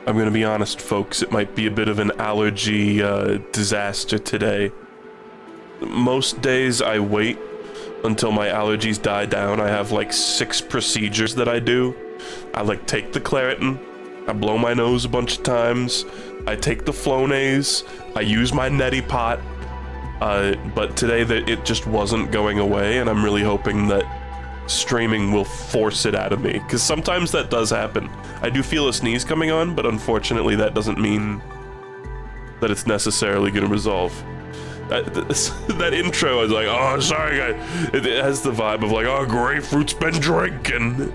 I'm gonna be honest, folks, it might be a bit of an allergy disaster today. Most days I wait until my allergies die down. I have like 6 procedures that I do. I like take the Claritin, I blow my nose a bunch of times, I take the Flonase, I use my neti pot, but today it just wasn't going away, and I'm really hoping that streaming will force it out of me, because sometimes that does happen. I do feel a sneeze coming on, but unfortunately that doesn't mean that it's necessarily going to resolve. That intro, I was like, oh, sorry guys. It has the vibe of like, oh, grapefruit's been drinking.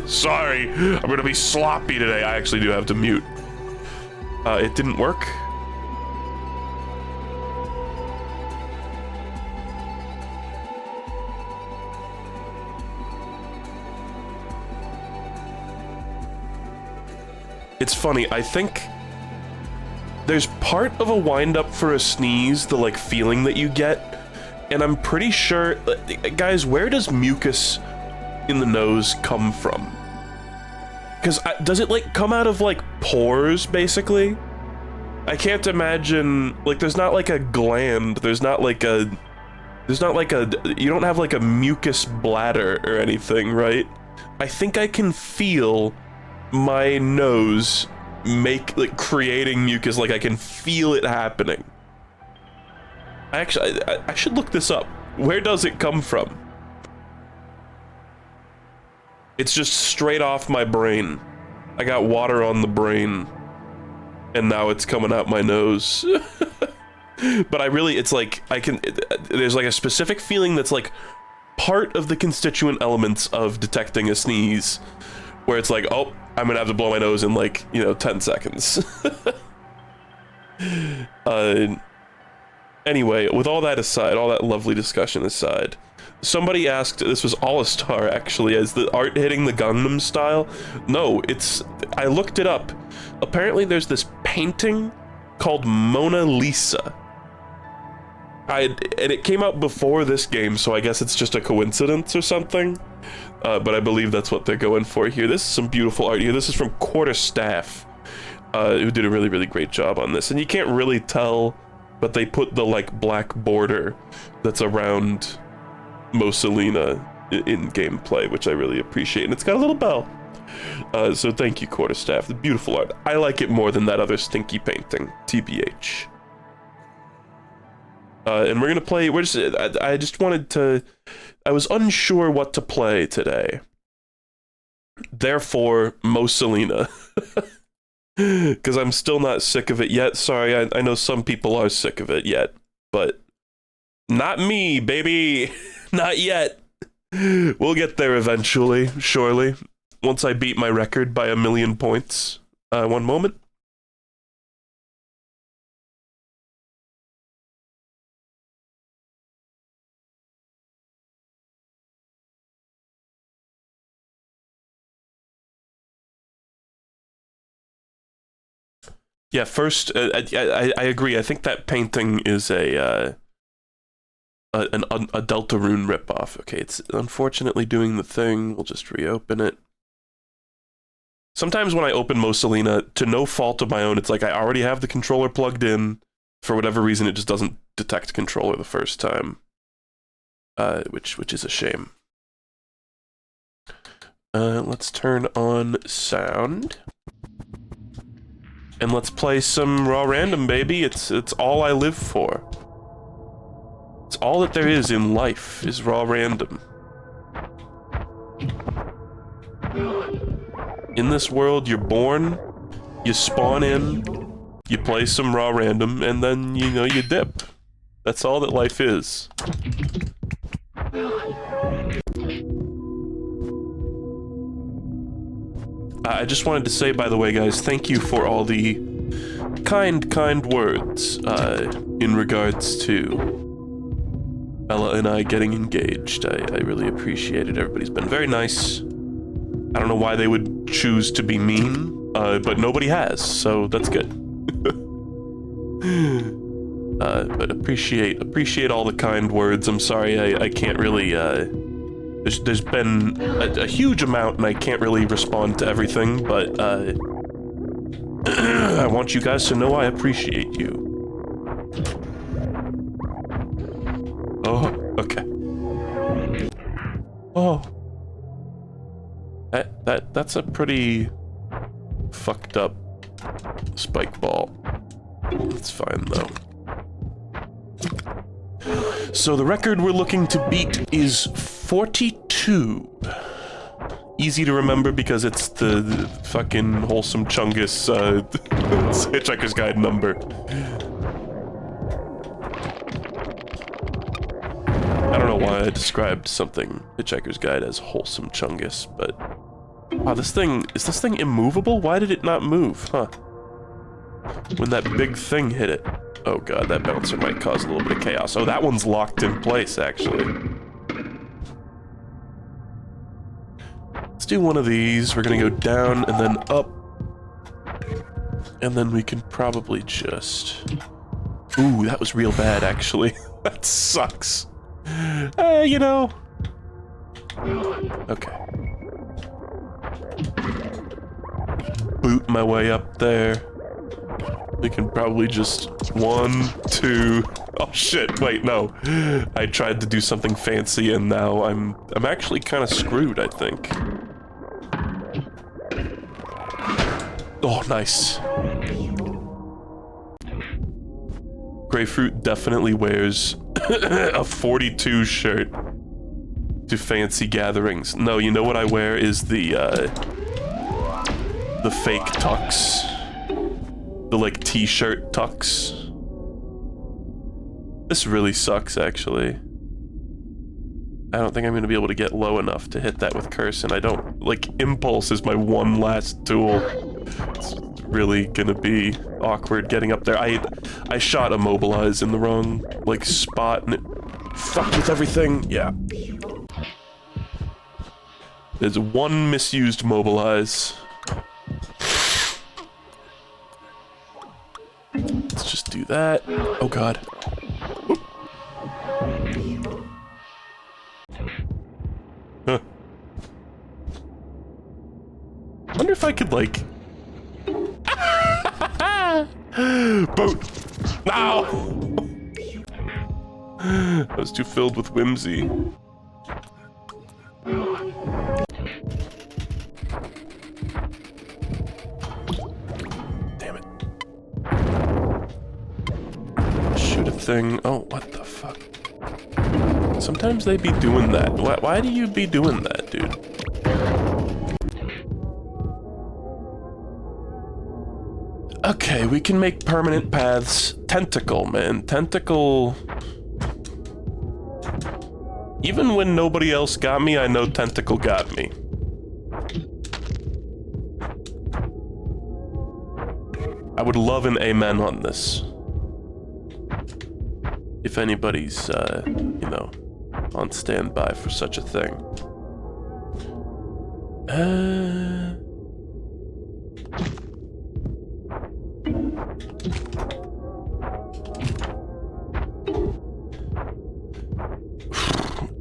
Sorry, I'm gonna be sloppy today. I actually do have to mute. It didn't work. It's funny, I think there's part of a wind-up for a sneeze, the like feeling that you get, and I'm pretty sure, guys, where does mucus in the nose come from? Because does it like come out of like pores, basically? I can't imagine, like there's not like a gland, there's not like a, you don't have like a mucus bladder or anything, right? I think I can feel my nose creating mucus, like I can feel it happening. Actually, I should look this up. Where does it come from? It's just straight off my brain. I got water on the brain, and now it's coming out my nose. But it's like, there's like a specific feeling that's like part of the constituent elements of detecting a sneeze, where it's like, oh, I'm gonna have to blow my nose in like, 10 seconds. Anyway, with all that aside, all that lovely discussion aside, somebody asked, this was All-A-Star actually, is the art hitting the Gundam style? No, I looked it up. Apparently there's this painting called Mona Lisa. And it came out before this game, so I guess it's just a coincidence or something. But I believe that's what they're going for here. This is some beautiful art here. This is from Quarterstaff, who did a really, really great job on this. And you can't really tell, but they put the like black border that's around Mosa Lina in gameplay, which I really appreciate. And it's got a little bell. So thank you, Quarterstaff. The beautiful art. I like it more than that other stinky painting, TBH. And we're gonna play, I just wanted to, I was unsure what to play today. Therefore, Mosa Lina. Because I'm still not sick of it yet. Sorry, I know some people are sick of it yet, but not me, baby. Not yet. We'll get there eventually, surely. Once I beat my record by 1,000,000 points. One moment. Yeah, first, I agree. I think that painting is a Delta Rune ripoff. Okay, it's unfortunately doing the thing. We'll just reopen it. Sometimes when I open Mosa Lina, to no fault of my own, it's like I already have the controller plugged in. For whatever reason, it just doesn't detect controller the first time, which is a shame. Let's turn on sound. And let's play some raw random, baby. It's all I live for. It's all that there is in life is raw random. In this world, you're born, you spawn in, you play some raw random, and then, you dip. That's all that life is. I just wanted to say, by the way, guys, thank you for all the kind words in regards to Bella and I getting engaged. I really appreciate it. Everybody's been very nice. I don't know why they would choose to be mean, but nobody has, so that's good. But appreciate all the kind words. I'm sorry I can't really, there's been a huge amount and I can't really respond to everything, but I want you guys to know I appreciate you. Oh, okay. Oh. That's a pretty fucked up spike ball. It's fine though. So the record we're looking to beat is 42. Easy to remember because it's the fucking Wholesome Chungus Hitchhiker's Guide number. I don't know why I described something Hitchhiker's Guide as Wholesome Chungus, but... Wow, is this thing immovable? Why did it not move, huh? When that big thing hit it. Oh god, that bouncer might cause a little bit of chaos. Oh, that one's locked in place, actually. Let's do one of these. We're gonna go down and then up. And then we can probably just... Ooh, that was real bad, actually. That sucks. You know... Okay. Boot my way up there. We can probably just... 1, 2... Oh shit, wait, no. I tried to do something fancy and now I'm actually kind of screwed, I think. Oh, nice. Grapefruit definitely wears a 42 shirt to fancy gatherings. No, you know what I wear is the fake tux. The, like, t-shirt tux. This really sucks, actually. I don't think I'm gonna be able to get low enough to hit that with curse, and I don't... Like, impulse is my one last tool. It's really gonna be awkward getting up there. I shot immobilize in the wrong, like, spot, and it fucked with everything. Yeah. There's one misused mobilize. Let's just do that. Oh god. Oop. Huh. Wonder if I could, like... Boat! No! I was too filled with whimsy. Damn it. Shoot a thing. Oh, what the fuck? Sometimes they be doing that. Why do you be doing that, dude? Okay, we can make permanent paths. Tentacle, man. Tentacle... Even when nobody else got me, I know Tentacle got me. I would love an amen on this. If anybody's, you know, on standby for such a thing.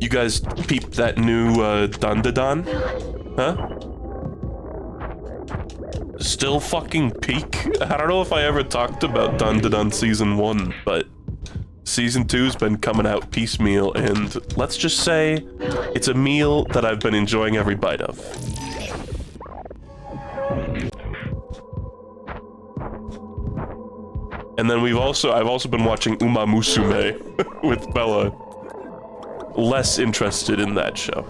You guys peeped that new, Dandadan? Huh? Still fucking peak? I don't know if I ever talked about Dandadan Season 1, but Season 2's been coming out piecemeal, and let's just say it's a meal that I've been enjoying every bite of. And then I've also been watching Uma Musume with Bella. Less interested in that show.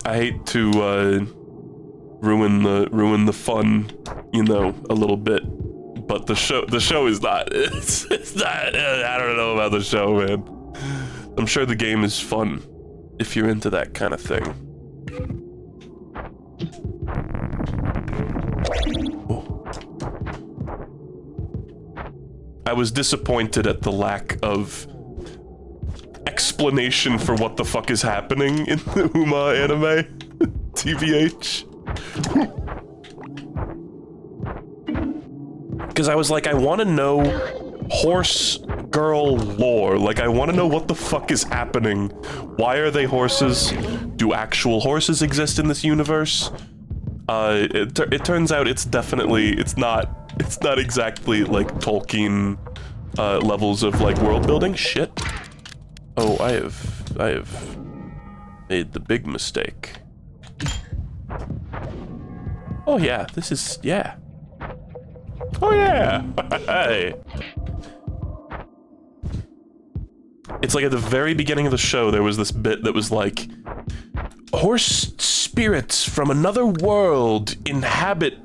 I hate to ruin the fun, you know, a little bit, but the show is not. It's not. I don't know about the show, man. I'm sure the game is fun if you're into that kind of thing. I was disappointed at the lack of explanation for what the fuck is happening in the Uma anime. TBH. Because I was like, I want to know horse girl lore. Like, I want to know what the fuck is happening. Why are they horses? Do actual horses exist in this universe? It turns out it's definitely, it's not exactly like Tolkien levels of like world building. Shit. Oh, I have made the big mistake. Oh yeah, this is, yeah. Oh yeah! Hey! It's like at the very beginning of the show, there was this bit that was like, horse spirits from another world inhabit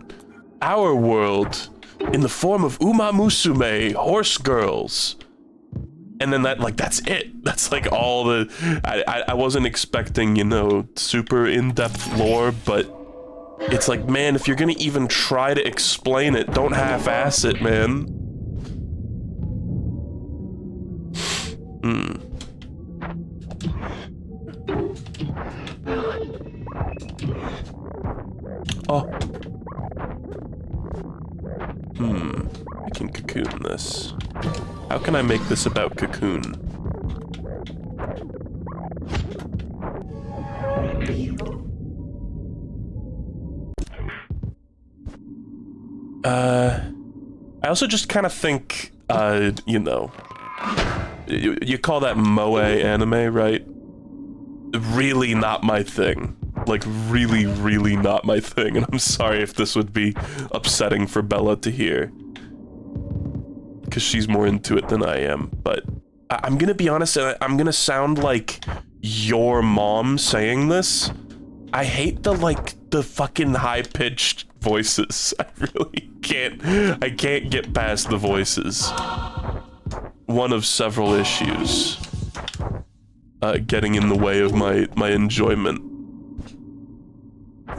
our world in the form of Musume, horse girls. And then that, like, that's it. That's like all the, I wasn't expecting, you know, super in-depth lore, but it's like, man, if you're gonna even try to explain it, don't half-ass it, man. Oh. I can cocoon this. How can I make this about cocoon? I also just kind of think, you know, you call that moe anime, right? Really not my thing. Like, really, really not my thing, and I'm sorry if this would be upsetting for Bella to hear. Because she's more into it than I am, but I'm gonna be honest, and I'm gonna sound like your mom saying this. I hate the fucking high-pitched voices. I really can't, I can't get past the voices. One of several issues getting in the way of my enjoyment.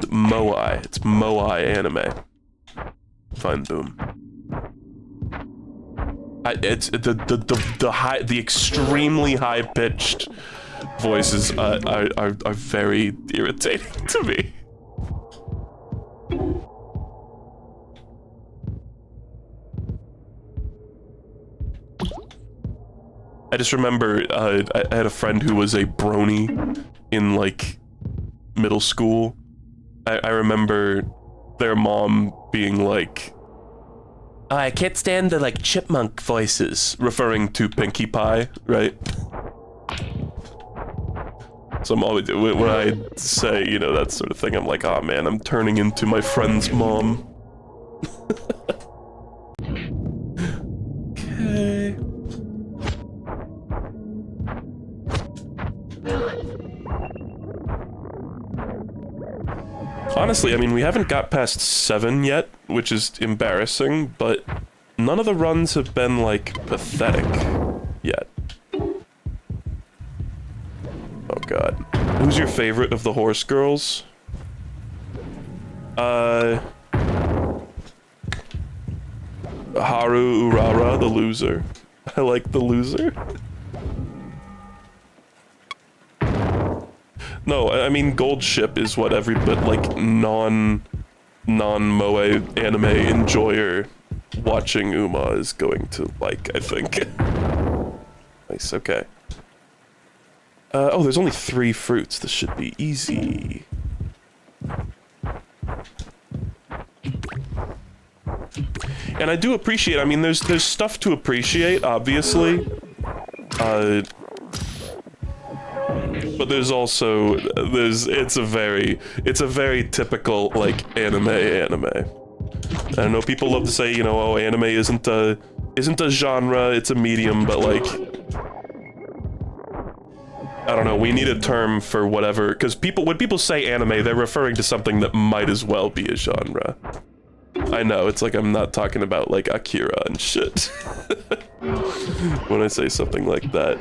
Moai, it's Moai anime. Fine, boom. It's the extremely high-pitched voices are very irritating to me. I just remember I had a friend who was a brony in like middle school. I remember their mom being like, oh, I can't stand the like chipmunk voices, referring to Pinkie Pie, right? So I'm always, when I say, you know, that sort of thing, I'm like, oh man, I'm turning into my friend's mom. Okay. Honestly, I mean, we haven't got past 7 yet, which is embarrassing, but none of the runs have been, like, pathetic yet. Oh god. Who's your favorite of the horse girls? Haru Urara, the loser. I like the loser. No, I mean, Gold Ship is what every bit, like, non-moe anime enjoyer watching Uma is going to like, I think. Nice, okay. Oh, there's only 3 fruits. This should be easy. And I do appreciate, I mean, there's stuff to appreciate, obviously. But there's also, it's a very typical, like, anime. I know people love to say, you know, oh, anime isn't a genre, it's a medium, but like, I don't know, we need a term for whatever, because when people say anime, they're referring to something that might as well be a genre. I know, it's like I'm not talking about, like, Akira and shit. When I say something like that.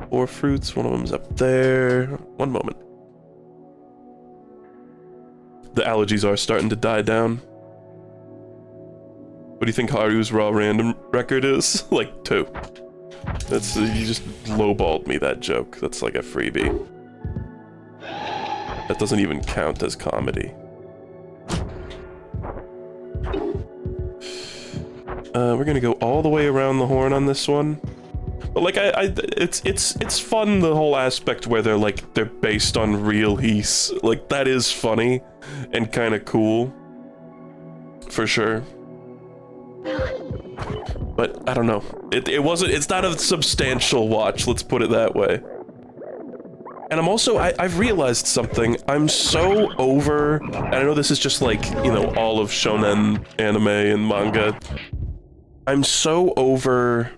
Four fruits, one of them's up there. One moment. The allergies are starting to die down. What do you think Haru's raw random record is? Like 2. That's you just lowballed me that joke. That's like a freebie. That doesn't even count as comedy. We're gonna go all the way around the horn on this one. But like it's fun, the whole aspect where they're based on real heaths. Like that is funny and kind of cool. For sure. But I don't know. It's not a substantial watch, let's put it that way. And I'm also, I've realized something. I'm so over, and I know this is just like, you know, all of shonen anime and manga. I'm so over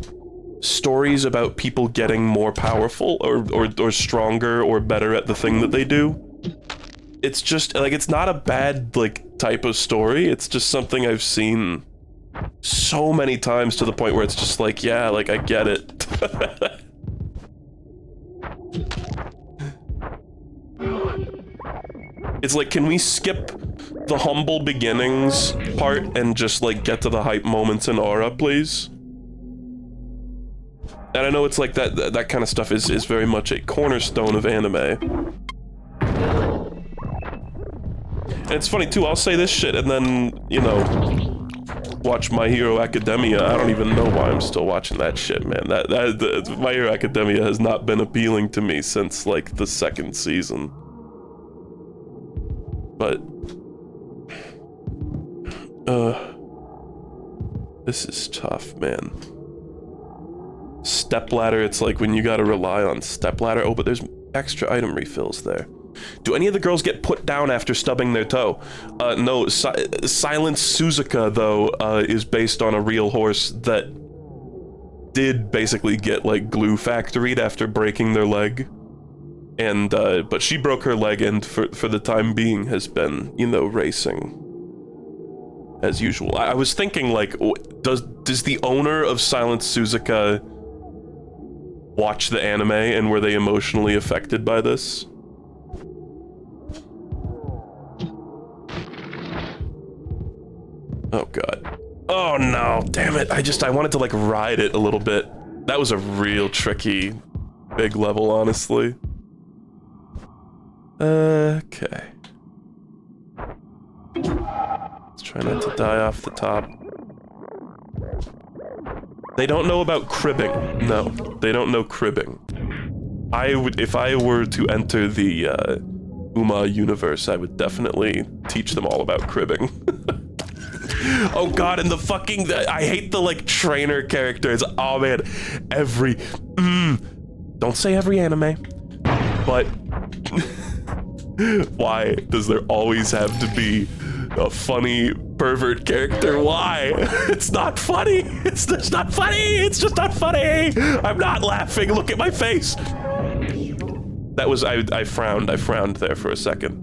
stories about people getting more powerful or stronger or better at the thing that they do. It's just, like, it's not a bad, like, type of story. It's just something I've seen so many times to the point where it's just like, yeah, like, I get it. It's like, can we skip the humble beginnings part and just, like, get to the hype moments and aura, please? And I know it's like that kind of stuff is very much a cornerstone of anime. And it's funny, too, I'll say this shit and then, you know, watch My Hero Academia. I don't even know why I'm still watching that shit, man. My Hero Academia has not been appealing to me since, like, the second season. But... this is tough, man. Stepladder, it's like when you gotta rely on stepladder. Oh, but there's extra item refills there. Do any of the girls get put down after stubbing their toe? No. Silent Suzuka, though, is based on a real horse that did basically get, like, glue factoried after breaking their leg. And, but she broke her leg and for the time being has been, you know, racing. As usual. I was thinking, like, does the owner of Silent Suzuka watch the anime and were they emotionally affected by this? Oh god. Oh no, damn it. I wanted to like ride it a little bit. That was a real tricky big level, honestly. Okay. Let's try not to die off the top. They don't know about cribbing. No, they don't know cribbing. If I were to enter the Uma universe, I would definitely teach them all about cribbing. Oh god, and the fucking, I hate the like trainer characters. Oh man, don't say every anime, but why does there always have to be a funny pervert character? Why? It's not funny. It's just not funny. It's just not funny. I'm not laughing. Look at my face. That was, I frowned there for a second.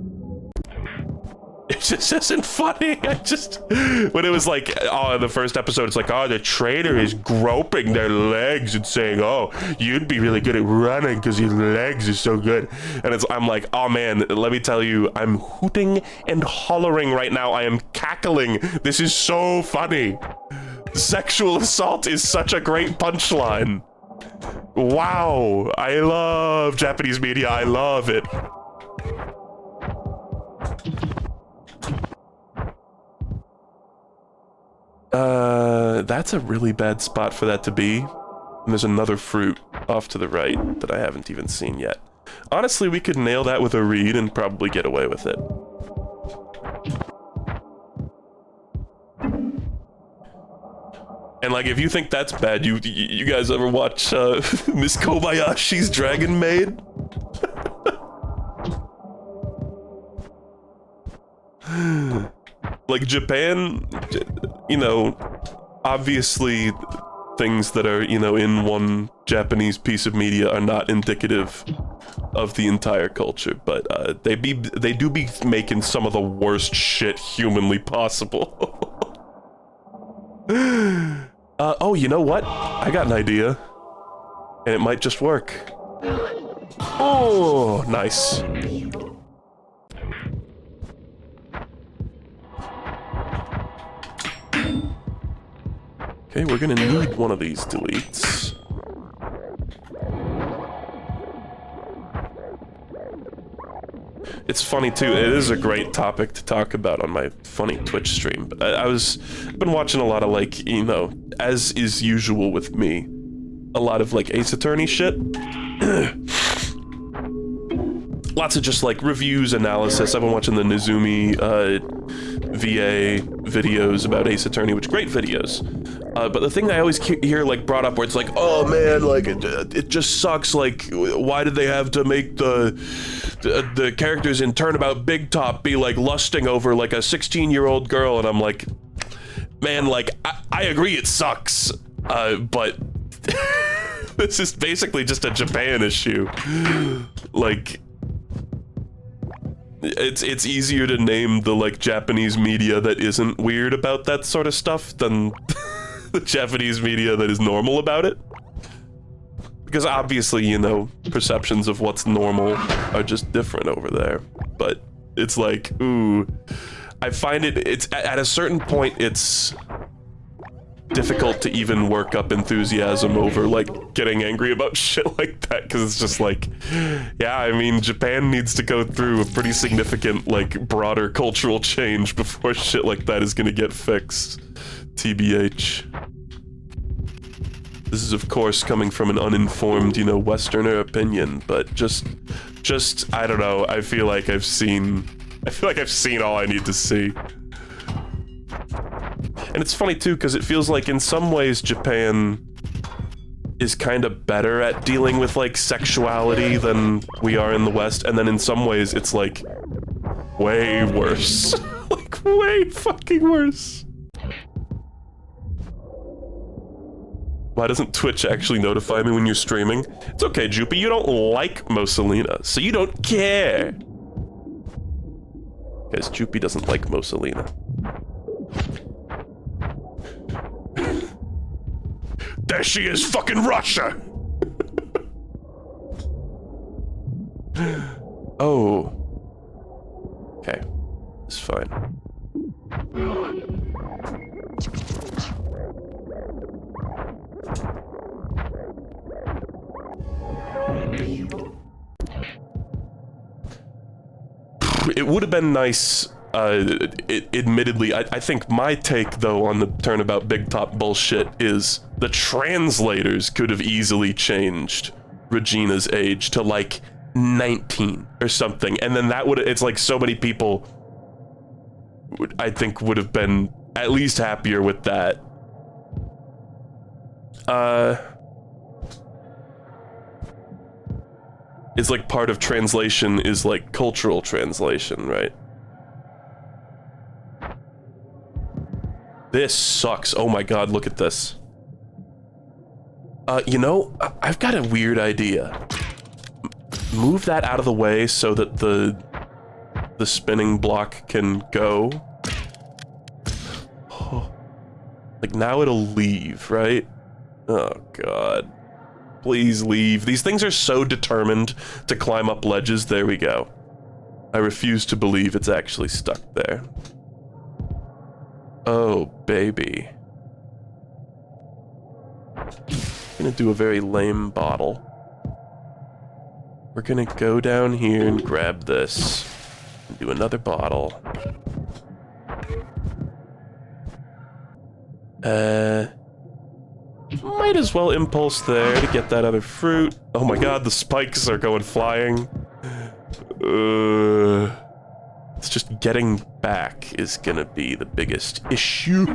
It just isn't funny. When it was like, oh, in the first episode, it's like, oh, the trainer is groping their legs and saying, oh, you'd be really good at running because your legs are so good. And I'm like, oh man, let me tell you, I'm hooting and hollering right now. I am cackling. This is so funny. Sexual assault is such a great punchline. Wow. I love Japanese media. I love it. That's a really bad spot for that to be. And there's another fruit off to the right that I haven't even seen yet. Honestly, we could nail that with a read and probably get away with it. And like, if you think that's bad, you guys ever watch Miss Kobayashi's Dragon Maid? Like Japan, you know, obviously things that are, you know, in one Japanese piece of media are not indicative of the entire culture, but they do be making some of the worst shit humanly possible. Oh, you know what? I got an idea. And it might just work. Oh, nice. Okay, we're gonna need one of these deletes. It's funny too, it is a great topic to talk about on my funny Twitch stream. But I've been watching a lot of, like, you know, as is usual with me, a lot of, like, Ace Attorney shit. Lots of just, like, reviews, analysis. I've been watching the Nizumi, VA videos about Ace Attorney, which great videos. But the thing that I always hear, like, brought up where it's like, oh man, like, it just sucks, like, why did they have to make the characters in Turnabout Big Top be, like, lusting over, like, a 16-year-old girl? And I'm like, man, like, I agree it sucks, but this is basically just a Japan issue. Like, it's easier to name the, like, Japanese media that isn't weird about that sort of stuff than the Japanese media that is normal about it. Because obviously, you know, perceptions of what's normal are just different over there. But it's like, ooh, I find it's at a certain point, it's difficult to even work up enthusiasm over, like, getting angry about shit like that, because it's just like, yeah, I mean, Japan needs to go through a pretty significant, like, broader cultural change before shit like that is gonna get fixed. TBH. This is, of course, coming from an uninformed, you know, Westerner opinion, but just, I don't know, I feel like I've seen all I need to see. And it's funny too, because it feels like in some ways Japan is kind of better at dealing with, like, sexuality than we are in the West, and then in some ways it's like way worse. Like, way fucking worse. Why doesn't Twitch actually notify me when you're streaming? It's okay, Joopy, you don't like Mosa Lina, so you don't care. Guys, Joopy doesn't like Mosa Lina. There she is, fucking Russia! Oh. Okay. It's fine. It would have been nice, admittedly, I think my take, though, on the Turnabout Big Top bullshit is the translators could have easily changed Regina's age to, like, 19 or something, and then that would, it's like so many people, I think, would have been at least happier with that. It's like part of translation is like cultural translation, right? This sucks. Oh my god, look at this. You know, I've got a weird idea. Move that out of the way so that the spinning block can go. Oh. Like, now it'll leave, right? Oh god. Please leave. These things are so determined to climb up ledges. There we go. I refuse to believe it's actually stuck there. Oh, baby. I'm gonna do a very lame bottle. We're gonna go down here and grab this. And do another bottle. Might as well impulse there to get that other fruit. Oh my god, the spikes are going flying. It's just getting back is gonna be the biggest issue.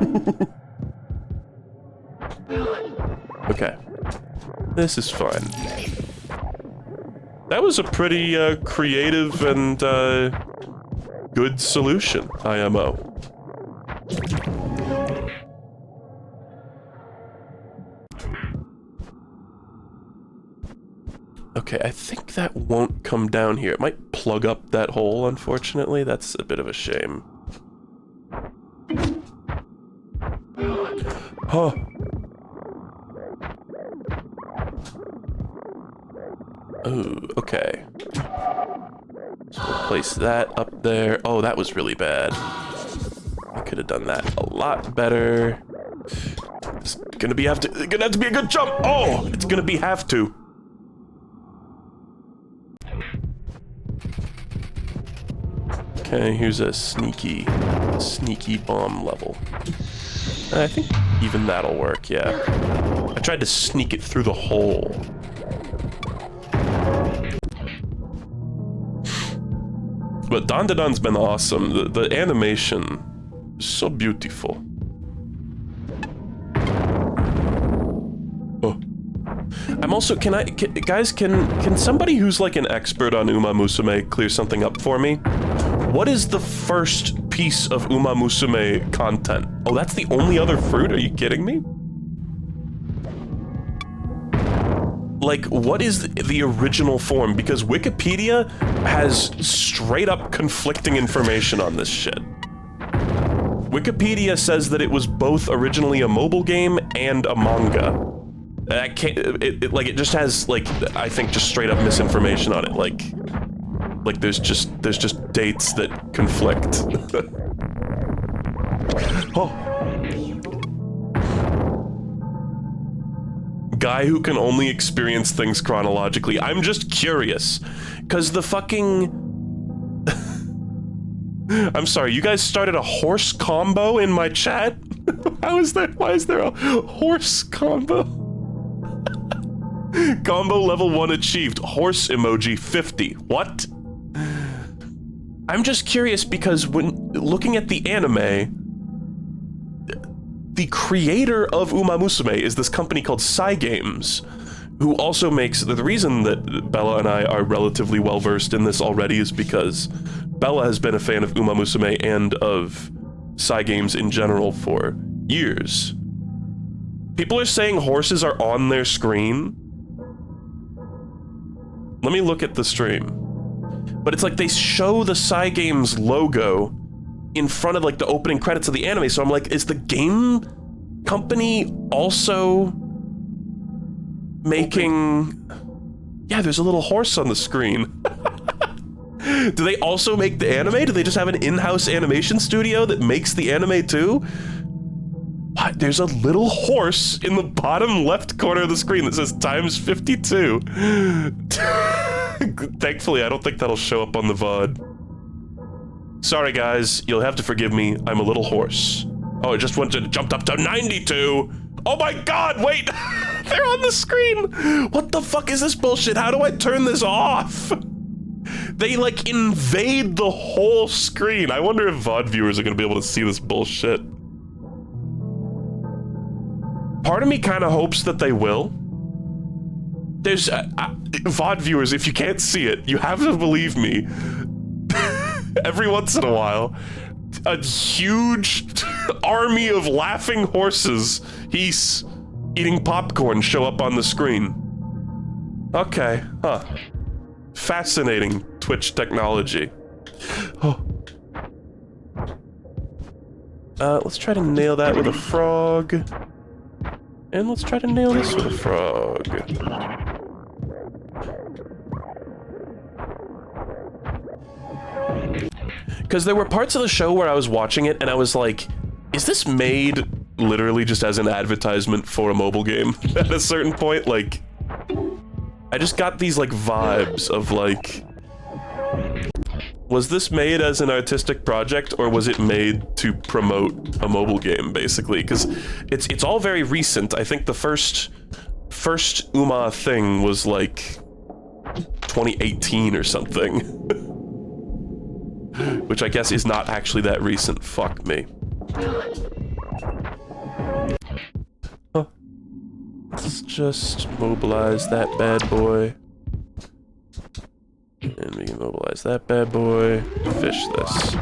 Okay. This is fine. That was a pretty creative and good solution, IMO. Okay, I think that won't come down here. It might plug up that hole, unfortunately. That's a bit of a shame. Huh. Oh, okay. So we'll place that up there. Oh, that was really bad. I could have done that a lot better. It's gonna have to be a good jump. Oh, it's gonna have to. Okay, here's a sneaky bomb level. I think even that'll work, yeah. I tried to sneak it through the hole. But Don Don's been awesome. The animation is so beautiful. Oh. I'm also, guys, can somebody who's like an expert on Uma Musume clear something up for me? What is the first piece of Uma Musume content? Oh, that's the only other fruit? Are you kidding me? Like, what is the original form? Because Wikipedia has straight up conflicting information on this shit. Wikipedia says that it was both originally a mobile game and a manga. I can't, it just has, like, I think just straight up misinformation on it, like there's just dates that conflict. Oh. Guy who can only experience things chronologically. I'm just curious, because the fucking... I'm sorry, you guys started a horse combo in my chat? Why is there a horse combo? Combo level 1 achieved. Horse emoji 50. What? I'm just curious because when looking at the anime, the creator of Uma Musume is this company called Cygames, who also makes... The reason that Bella and I are relatively well-versed in this already is because Bella has been a fan of Uma Musume and of Cygames in general for years. People are saying horses are on their screen. Let me look at the stream. But it's like they show the Cygames logo in front of like the opening credits of the anime, so I'm like, is the game company also making... Yeah, there's a little horse on the screen. Do they also make the anime? Do they just have an in-house animation studio that makes the anime too? What? There's a little horse in the bottom left corner of the screen that says times 52. Thankfully, I don't think that'll show up on the VOD. Sorry guys, you'll have to forgive me, I'm a little horse. Oh, it just jumped up to 92! Oh my god, wait! They're on the screen! What the fuck is this bullshit? How do I turn this off? They like invade the whole screen. I wonder if VOD viewers are gonna be able to see this bullshit. Part of me kind of hopes that they will. There's VOD viewers, if you can't see it, you have to believe me. Every once in a while, a huge army of laughing horses, he's eating popcorn, show up on the screen. Okay, huh. Fascinating Twitch technology. Oh. Let's try to nail that with a frog. And let's try to nail this with a frog. Because there were parts of the show where I was watching it and I was like, is this made literally just as an advertisement for a mobile game? At a certain point, like, I just got these like vibes of like, was this made as an artistic project or was it made to promote a mobile game, basically? Because it's all very recent. I think the first Uma thing was like 2018 or something. Which I guess is not actually that recent. Fuck me. Huh. Let's just mobilize that bad boy. And we can mobilize that bad boy. Fish this.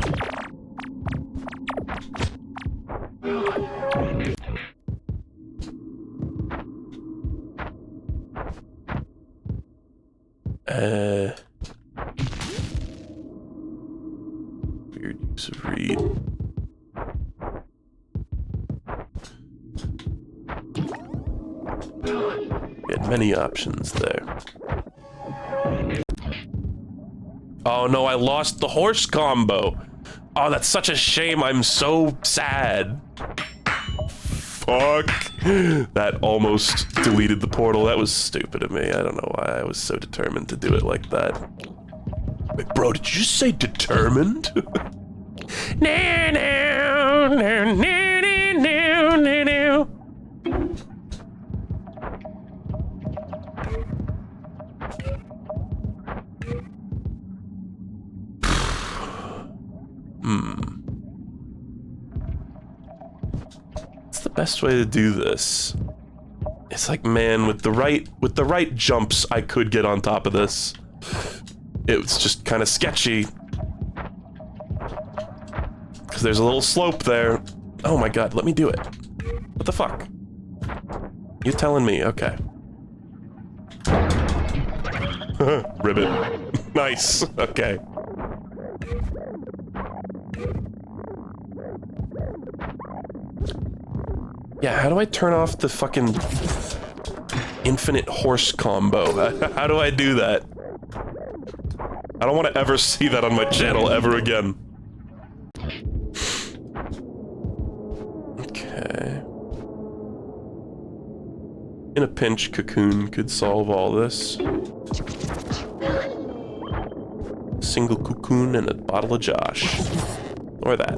Weird use of read. We had many options there. Oh no, I lost the horse combo. Oh, that's such a shame. I'm so sad. Fuck. That almost deleted the portal. That was stupid of me. I don't know why I was so determined to do it like that. Wait, bro, did you just say determined? No, no, no, no, no, no, no. What's the best way to do this? It's like, man, with the right jumps, I could get on top of this. It's just kind of sketchy. Because there's a little slope there. Oh my god, let me do it. What the fuck? You're telling me, okay. Ribbit. Nice, okay. Yeah, how do I turn off the fucking infinite horse combo? How do I do that? I don't want to ever see that on my channel ever again. Okay. In a pinch, Cocoon could solve all this. Single Cocoon and a bottle of Josh. Or that.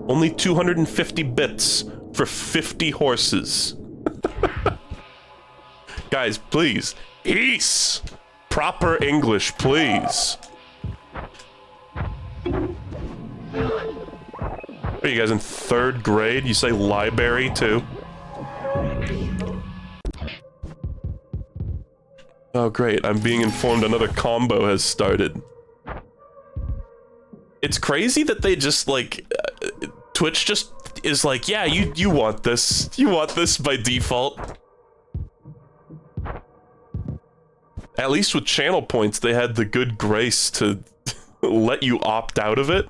Only 250 bits for 50 horses. Guys, please. Peace! Proper English, please. Are you guys in 3rd grade? You say library too? Oh great, I'm being informed another combo has started. It's crazy that they just like... Twitch just is like, yeah, you want this. You want this by default. At least with channel points, they had the good grace to let you opt out of it.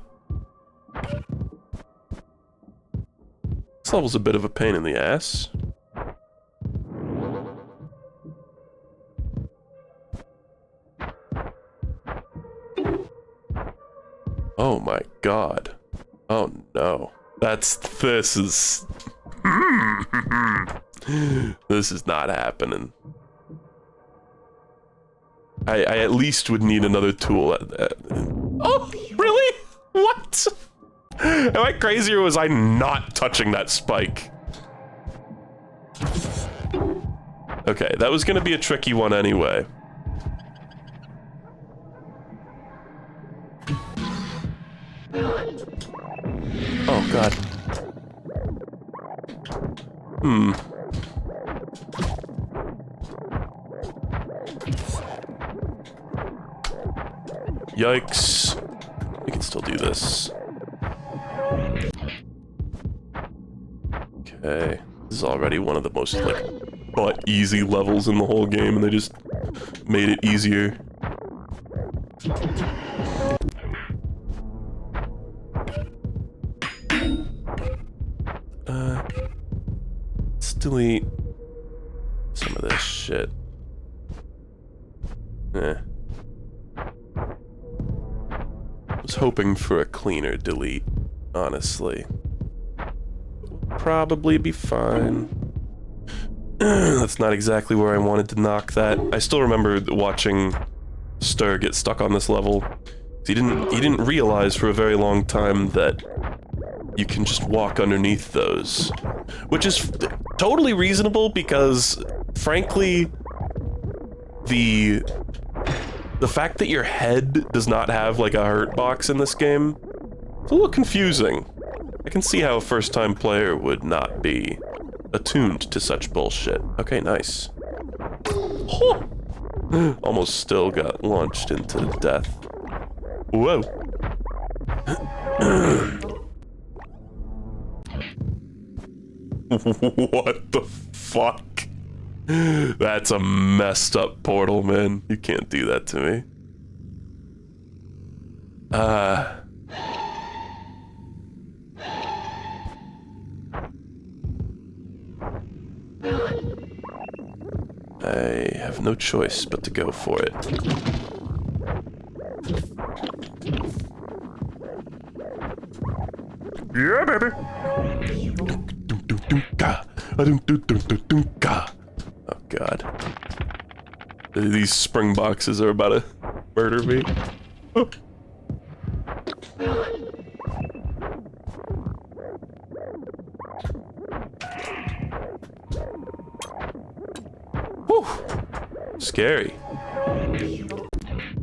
This level's a bit of a pain in the ass. Oh my god. Oh no. This is... This is not happening. I at least would need another tool. Oh, really? What? Am I crazy or was I not touching that spike? Okay, that was gonna be a tricky one anyway. Oh god. Yikes. We can still do this. Okay. This is already one of the most, like, butt easy levels in the whole game, and they just made it easier. Let's delete some of this shit. I was hoping for a cleaner delete, honestly. Probably be fine. That's not exactly where I wanted to knock that. I still remember watching Stir get stuck on this level. He didn't realize for a very long time that you can just walk underneath those. Which is totally reasonable because, frankly, the fact that your head does not have, like, a hurt box in this game, it's a little confusing. I can see how a first-time player would not be attuned to such bullshit. Okay, nice. Oh! Almost still got launched into death. Whoa. What the fuck? That's a messed up portal, man. You can't do that to me. I have no choice but to go for it. Yeah, baby! Oh god. These spring boxes are about to murder me. Whew. Scary.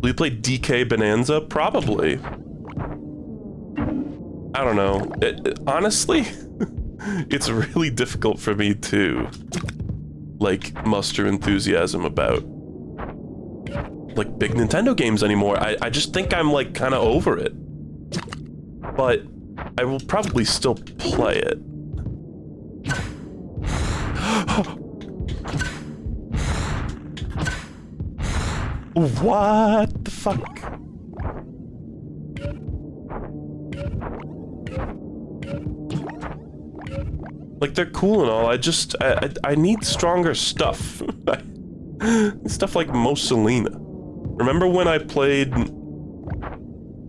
Will you play DK Bonanza? Probably. I don't know. Honestly, it's really difficult for me to, like, muster enthusiasm about, like, big Nintendo games anymore. I just think I'm, like, kind of over it. But I will probably still play it. What the fuck? Like, they're cool and all, I need stronger stuff. Stuff like Mosa Lina. Remember when I played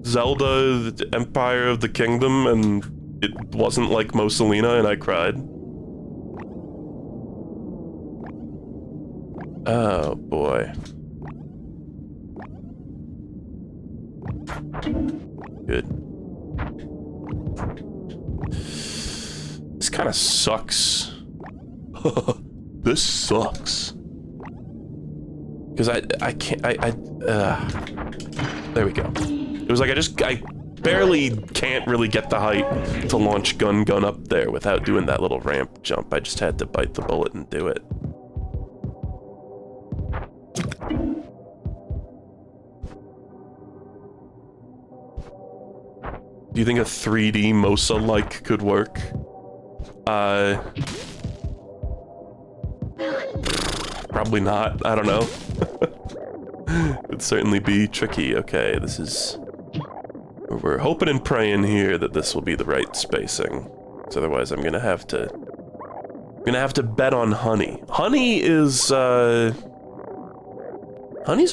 Zelda, the Empire of the Kingdom, and it wasn't like Mosa Lina and I cried? Oh, boy. Good. This kind of sucks. This sucks. Because I can't, there we go. It was like I barely can't really get the height to launch gun up there without doing that little ramp jump. I just had to bite the bullet and do it. Do you think a 3D Mosa-like could work? Probably not. I don't know. It'd certainly be tricky. Okay, this is... We're hoping and praying here that this will be the right spacing. Because otherwise I'm gonna have to... bet on honey. Honey is, honey's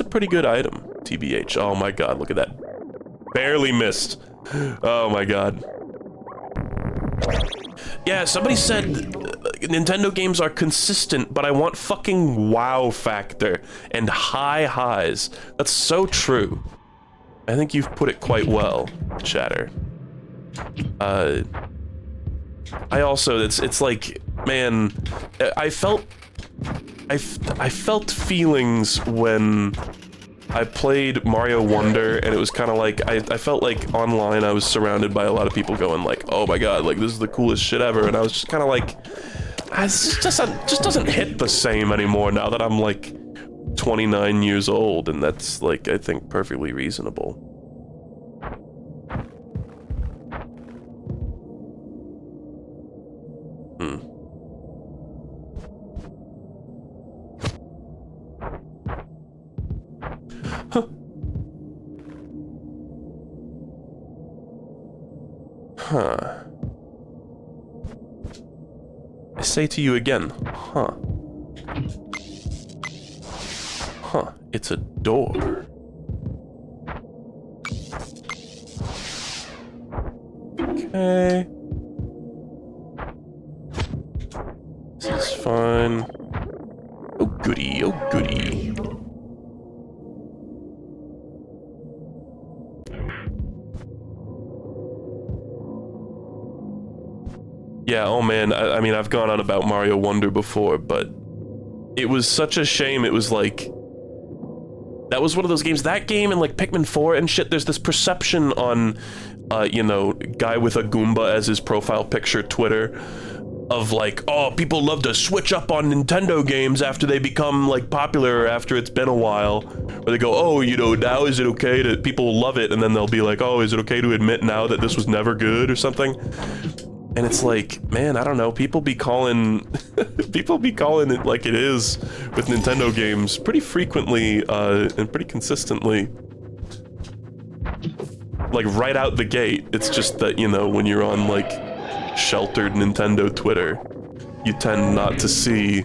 a pretty good item, TBH. Oh my god, look at that. Barely missed. Oh my god. Yeah, somebody said Nintendo games are consistent, but I want fucking wow factor and high highs. That's so true. I think you've put it quite well, Chatter. I also, it's like, man, I felt feelings when I played Mario Wonder, and it was kind of like, I felt like online I was surrounded by a lot of people going like, oh my god, like this is the coolest shit ever, and I was just kind of like, it just doesn't hit the same anymore now that I'm like 29 years old, and that's like, I think, perfectly reasonable. Huh. Huh. I say to you again, huh. Huh, it's a door. Okay. This is fine. Oh goody, oh goody. Yeah, oh man, I mean, I've gone on about Mario Wonder before, but it was such a shame. It was like, that was one of those games, that game and like Pikmin 4 and shit, there's this perception on, you know, guy with a Goomba as his profile picture Twitter, of like, oh, people love to switch up on Nintendo games after they become like popular or after it's been a while. Or they go, oh, you know, now is it okay to, people love it, and then they'll be like, oh, is it okay to admit now that this was never good or something? And it's like, man, I don't know, people be calling it like it is with Nintendo games pretty frequently, and pretty consistently. Like, right out the gate. It's just that, you know, when you're on, like, sheltered Nintendo Twitter, you tend not to see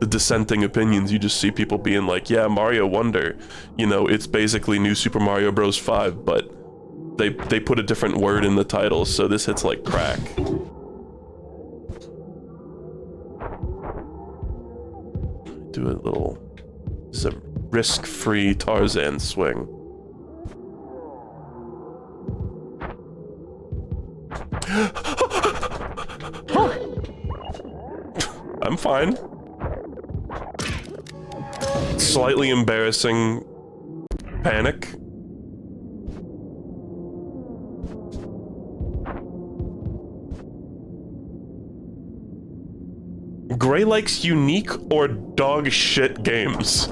the dissenting opinions. You just see people being like, yeah, Mario Wonder, you know, it's basically New Super Mario Bros. 5, but they put a different word in the title, so this hits like crack. Do a little, this is a risk-free Tarzan swing. I'm fine. Slightly embarrassing panic. Gray likes unique or dog shit games.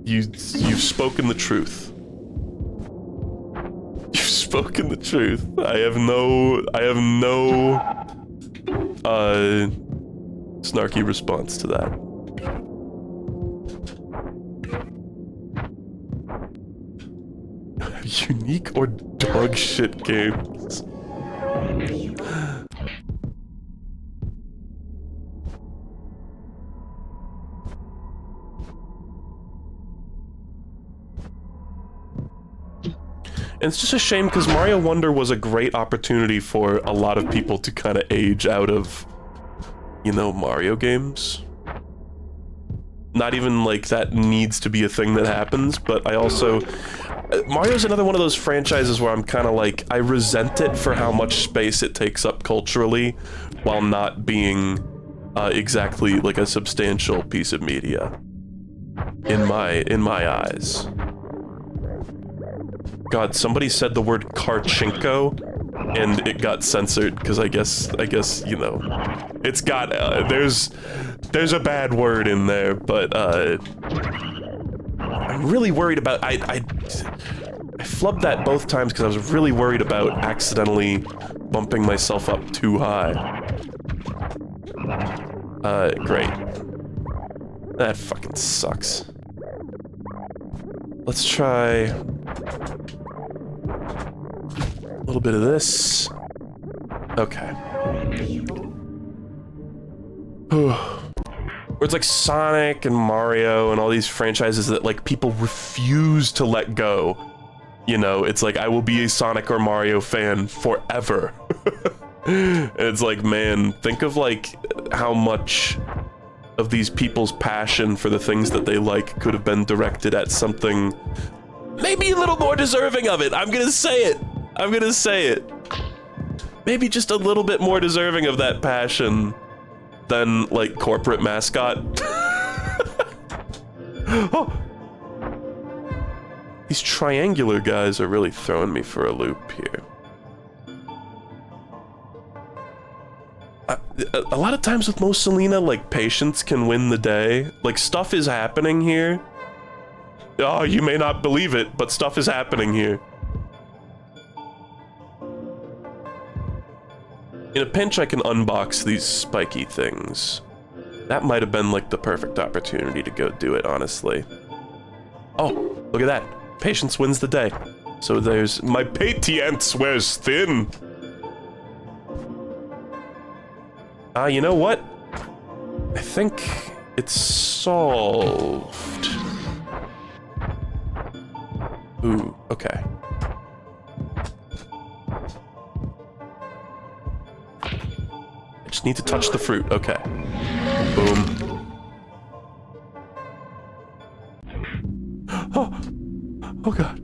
You've spoken the truth. You've spoken the truth. I have no snarky response to that. Unique or dog shit games. And it's just a shame because Mario Wonder was a great opportunity for a lot of people to kind of age out of, you know, Mario games. Not even like that needs to be a thing that happens, but I also... Mario's another one of those franchises where I'm kind of like, I resent it for how much space it takes up culturally while not being exactly like a substantial piece of media in my eyes. God, somebody said the word Karchenko and it got censored because I guess you know, it's got there's a bad word in there, but I'm really worried about I flubbed that both times because I was really worried about accidentally bumping myself up too high. Great. That fucking sucks. Let's try a little bit of this. Okay. Where it's like Sonic and Mario and all these franchises that like people refuse to let go. You know, it's like I will be a Sonic or Mario fan forever. And it's like, man, think of like how much of these people's passion for the things that they like could have been directed at something maybe a little more deserving of it. I'm gonna say it. I'm gonna say it. Maybe just a little bit more deserving of that passion than like corporate mascot. Oh. These triangular guys are really throwing me for a loop here. A lot of times with Mosa Lina, like, patience can win the day. Like, stuff is happening here. Oh, you may not believe it, but stuff is happening here. In a pinch, I can unbox these spiky things. That might have been, like, the perfect opportunity to go do it, honestly. Oh, look at that. Patience wins the day. So there's... My patience wears thin. You know what? I think it's solved. Ooh, okay. I just need to touch the fruit, okay. Boom. Oh, oh god.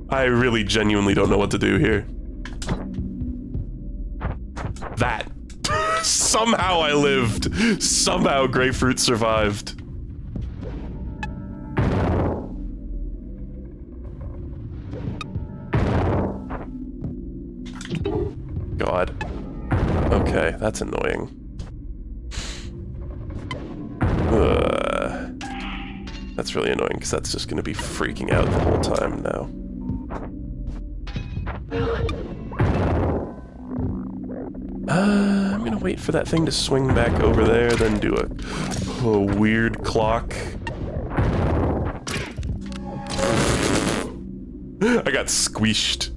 I really genuinely don't know what to do here. That. Somehow I lived. Somehow grapefruit survived. God. Okay, that's annoying. That's really annoying because that's just going to be freaking out the whole time now. I'm gonna wait for that thing to swing back over there, then do a weird clock. I got squished.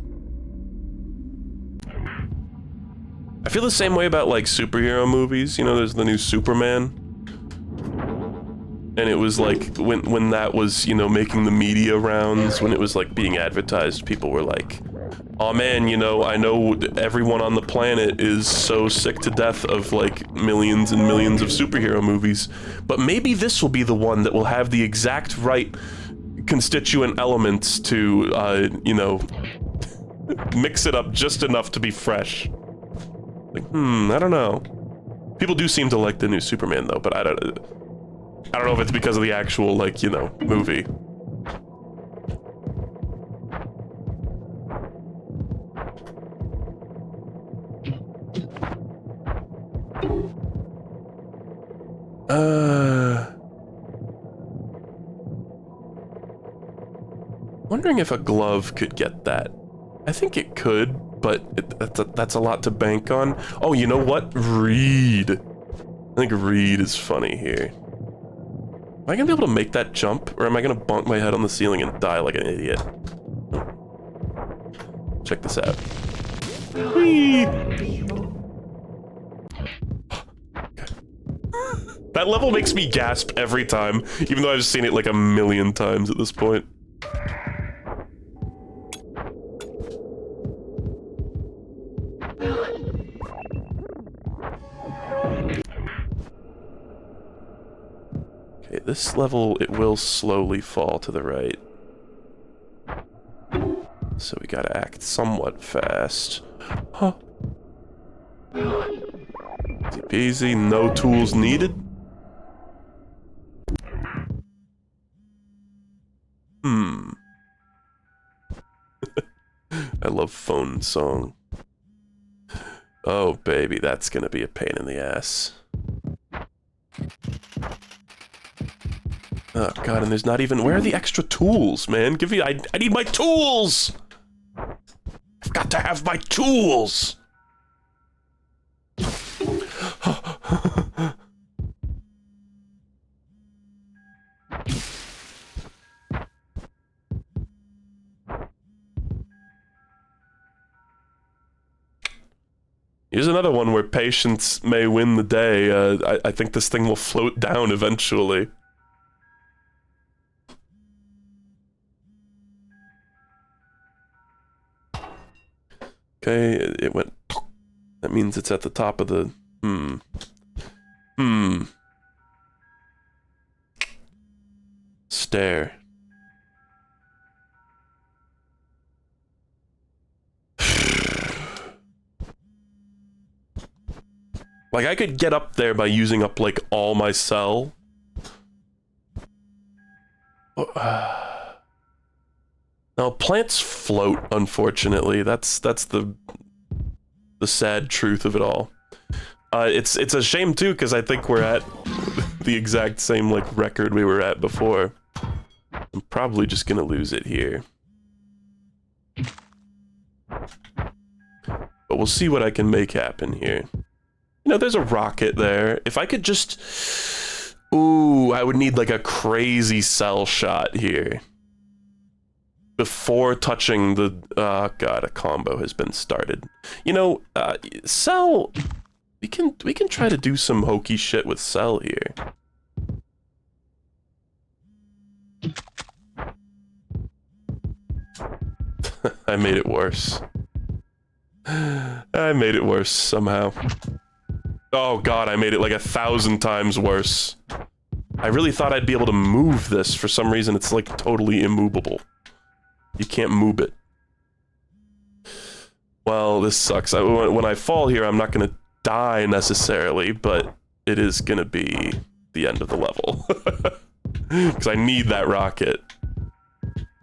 I feel the same way about like superhero movies. You know, there's the new Superman. And it was like, when that was, you know, making the media rounds, when it was like being advertised, people were like, oh man, you know, I know everyone on the planet is so sick to death of like millions and millions of superhero movies, but maybe this will be the one that will have the exact right constituent elements to, you know, mix it up just enough to be fresh. Like, I don't know. People do seem to like the new Superman though, but I don't know if it's because of the actual, like, you know, movie. Wondering if a glove could get that. I think it could, but that's a lot to bank on. Oh, you know what? Reed. I think Reed is funny here. Am I gonna be able to make that jump, or am I gonna bonk my head on the ceiling and die like an idiot? Check this out. Whee! That level makes me gasp every time, even though I've seen it like a million times at this point. Okay, this level, it will slowly fall to the right. So we gotta act somewhat fast. Huh. Easy peasy, no tools needed. I love phone song. Oh, baby, that's gonna be a pain in the ass. Oh, God, and there's not even... Where are the extra tools, man? Give me... I need my tools! I've got to have my tools! Here's another one where patience may win the day. I think this thing will float down eventually. Okay, it went... That means it's at the top of the... Stair. Like, I could get up there by using up, like, all my cell. Now, plants float, unfortunately. That's the sad truth of it all. It's a shame, too, because I think we're at the exact same, like, record we were at before. I'm probably just gonna lose it here. But we'll see what I can make happen here. You know, there's a rocket there. If I could just... Ooh, I would need, like, a crazy cell shot here. Before touching the... Oh, God, a combo has been started. You know, Cell... We can try to do some hokey shit with Cell here. I made it worse. I made it worse somehow. Oh God, I made it like 1,000 times worse. I really thought I'd be able to move this. For some reason, it's like totally immovable. You can't move it. Well, this sucks. When I fall here, I'm not gonna die necessarily, but it is gonna be the end of the level. Because I need that rocket.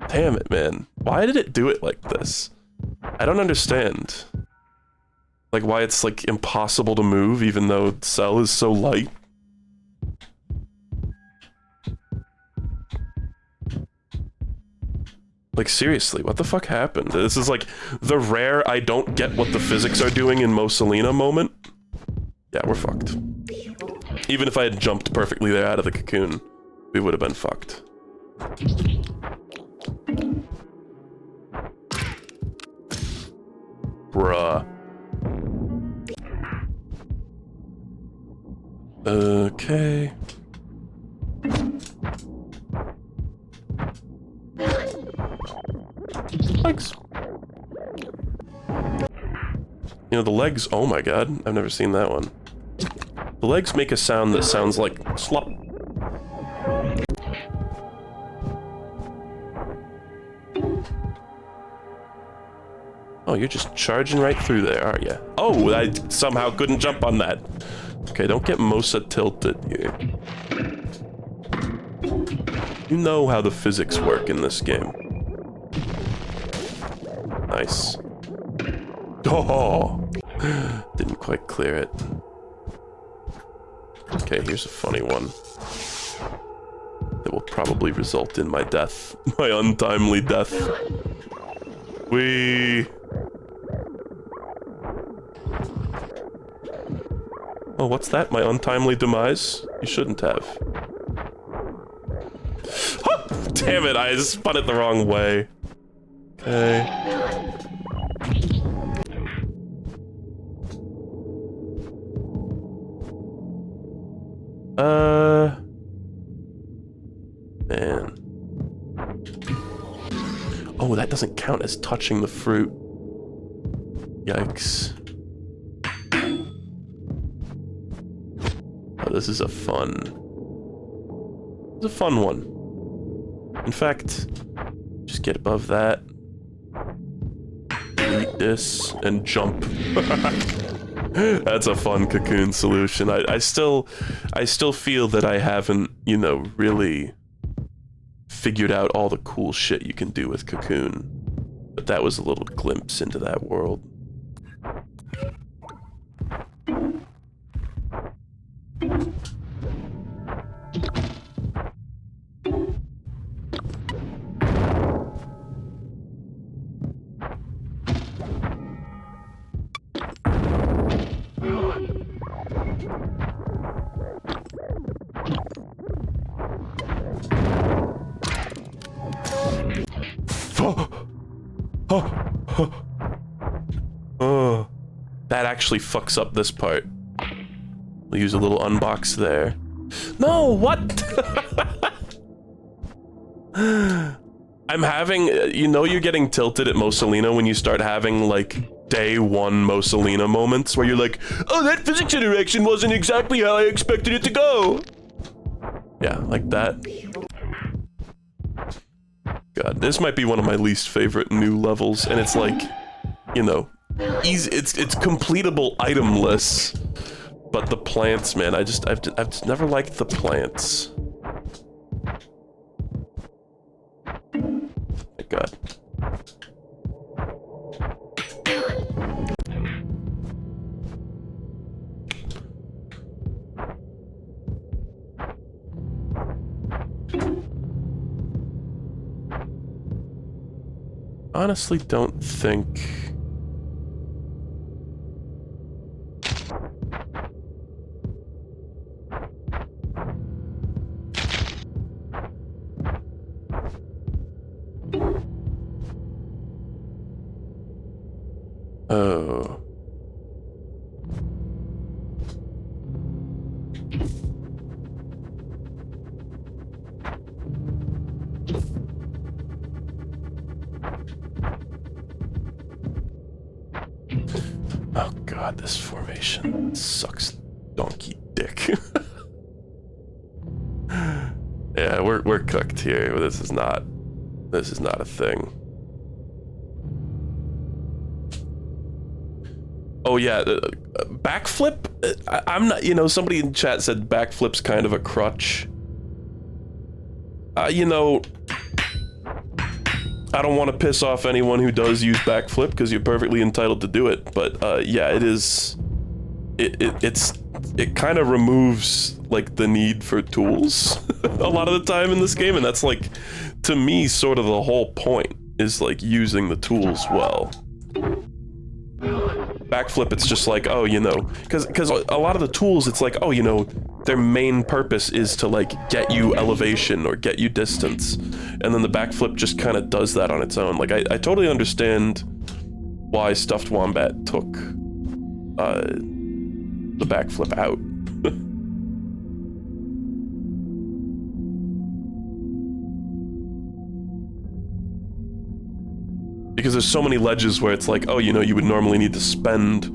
Damn it, man. Why did it do it like this? I don't understand. Like, why it's, like, impossible to move, even though Cell is so light. Like, seriously, what the fuck happened? This is, like, the rare I don't get what the physics are doing in Mosa Lina moment. Yeah, we're fucked. Even if I had jumped perfectly there out of the cocoon, we would have been fucked. Bruh. Okay. Legs. You know, the legs, oh my God, I've never seen that one. The legs make a sound that sounds like slop. Oh, you're just charging right through there, are you? Oh, I somehow couldn't jump on that. Okay, don't get Mosa tilted here. You know how the physics work in this game. Nice. Oh! Didn't quite clear it. Okay, here's a funny one. That will probably result in my death. My untimely death. Whee! Oh, what's that? My untimely demise? You shouldn't have. Oh, damn it, I spun it the wrong way. Okay. Man. Oh, that doesn't count as touching the fruit. Yikes. Oh, this is a fun... It's a fun one. In fact, just get above that. Eat this, and jump. That's a fun Cocoon solution. I still feel that I haven't, you know, really figured out all the cool shit you can do with Cocoon. But that was a little glimpse into that world. Oh, that actually fucks up this part. We'll use a little unbox there. No, what? I'm having, you know, you're getting tilted at Mosa Lina when you start having like day one Mosa Lina moments where you're like, oh, that physics interaction wasn't exactly how I expected it to go. Yeah, like that. God, this might be one of my least favorite new levels, and it's like, you know, easy. It's completable itemless, but the plants, man, I've just never liked the plants. My God. Honestly, don't think... Oh. Oh God, this formation sucks donkey dick. Yeah, we're cooked here. This is not a thing. Oh yeah, backflip? I'm not, you know, somebody in chat said backflip's kind of a crutch. You know, I don't want to piss off anyone who does use backflip because you're perfectly entitled to do it, but yeah, it kind of removes like the need for tools a lot of the time in this game, and that's like, to me, sort of the whole point is like using the tools well. Backflip, it's just like, oh, you know, because a lot of the tools, it's like, oh, you know, their main purpose is to like get you elevation or get you distance, and then the backflip just kind of does that on its own. Like, I totally understand why Stuffed Wombat took the backflip out. Because there's so many ledges where it's like, oh, you know, you would normally need to spend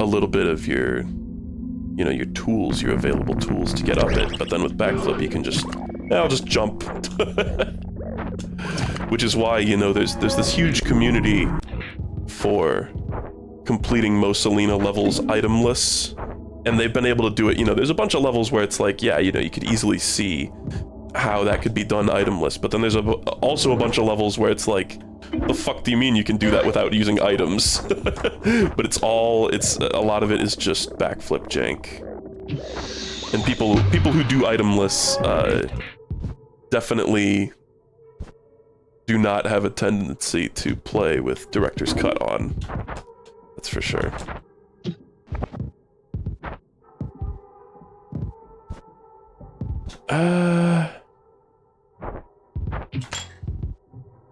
a little bit of your, you know, your tools, your available tools to get up it, but then with backflip you can just, yeah, I'll just jump. Which is why, you know, there's this huge community for completing Mosa Lina levels itemless, and they've been able to do it. You know, there's a bunch of levels where it's like, yeah, you know, you could easily see how that could be done itemless, but then there's also a bunch of levels where it's like, the fuck do you mean you can do that without using items? But a lot of it is just backflip jank. And people who do itemless, definitely do not have a tendency to play with director's cut on. That's for sure.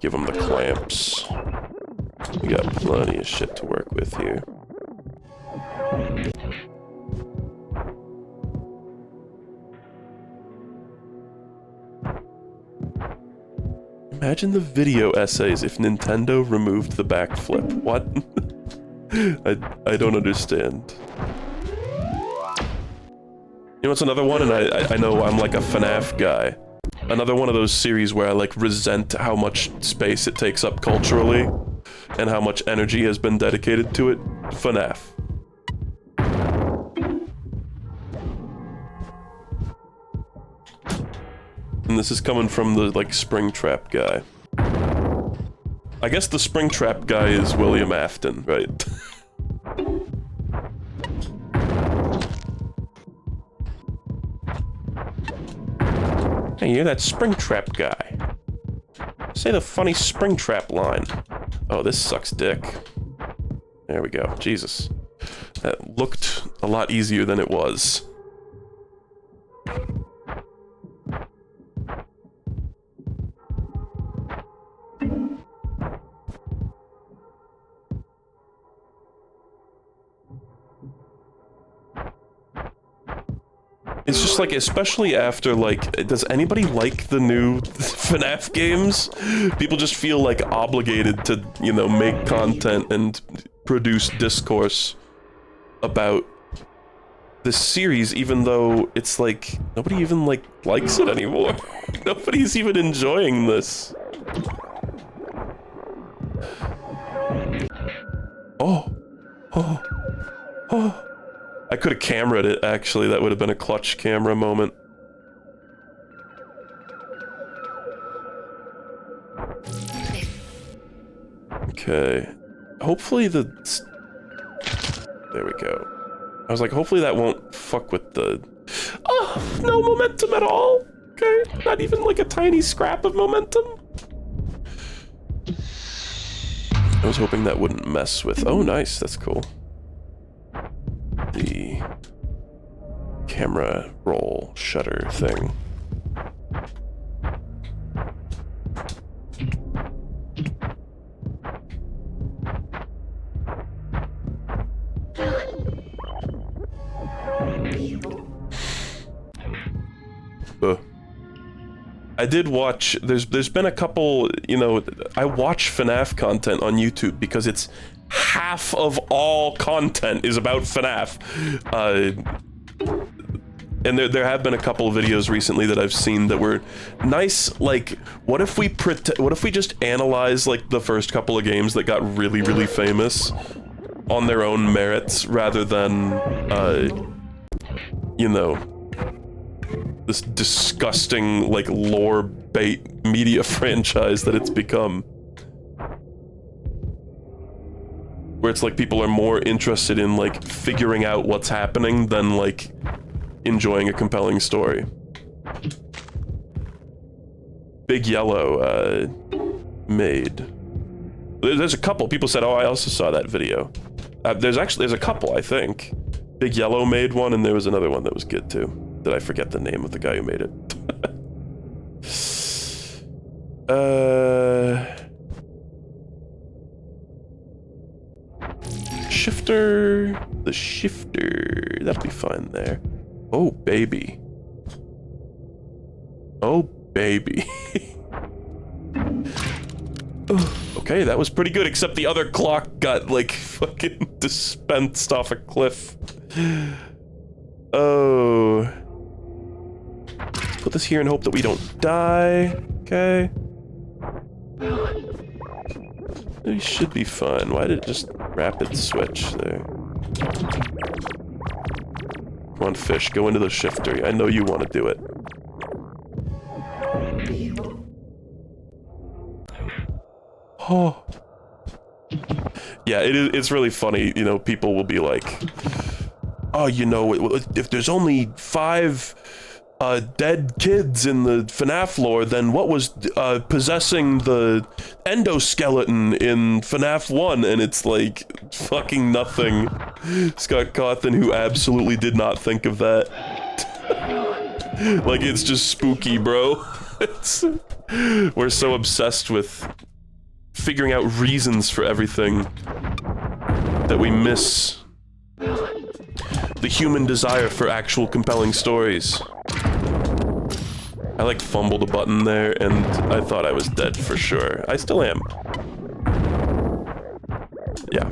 Give them the clamps. We got plenty of shit to work with here. Imagine the video essays if Nintendo removed the backflip. What? I don't understand. You know what's another one? And I know I'm like a FNAF guy. Another one of those series where I like resent how much space it takes up culturally and how much energy has been dedicated to it. FNAF. And this is coming from the like Springtrap guy. I guess the Springtrap guy is William Afton, right? Hey, you're that Springtrap guy. Say the funny Springtrap line. Oh, this sucks dick. There we go. Jesus. That looked a lot easier than it was. It's just like, especially after, like, does anybody like the new FNAF games? People just feel like obligated to, you know, make content and produce discourse about this series, even though it's like, nobody even, like, likes it anymore. Nobody's even enjoying this. Oh. I could have cameraed it, actually. That would have been a clutch camera moment. Okay. Hopefully there we go. I was like, hopefully that won't fuck with the... Oh, no momentum at all! Okay, not even like a tiny scrap of momentum. I was hoping that wouldn't mess with... Oh, nice, that's cool. The camera roll shutter thing. I did watch, there's been a couple, you know, I watch FNAF content on YouTube because it's half of all content is about FNAF. And there have been a couple of videos recently that I've seen that were nice, like, what if we just analyze, like, the first couple of games that got really, really famous on their own merits, rather than, you know, this disgusting, like, lore bait media franchise that it's become. Where it's like people are more interested in, like, figuring out what's happening than, like, enjoying a compelling story. Big Yellow, made. There's a couple. People said, oh, I also saw that video. There's a couple, I think. Big Yellow made one, and there was another one that was good, too. Did I forget the name of the guy who made it? Shifter. The shifter. That'll be fine there. Oh, baby. Oh, baby. Okay, that was pretty good, except the other clock got, like, fucking dispensed off a cliff. Oh. Put this here and hope that we don't die. Okay. We should be fine. Why did it just rapid switch there? Come on, fish, go into the shifter. I know you want to do it. Oh. Yeah, it's really funny, you know, people will be like, oh, you know, if there's only 5 dead kids in the FNAF lore, then what was possessing the endoskeleton in FNAF 1? And it's like, fucking nothing. Scott Cawthon, who absolutely did not think of that. Like, it's just spooky, bro. We're so obsessed with figuring out reasons for everything that we miss the human desire for actual compelling stories. I like fumbled a button there and I thought I was dead for sure. I still am. Yeah.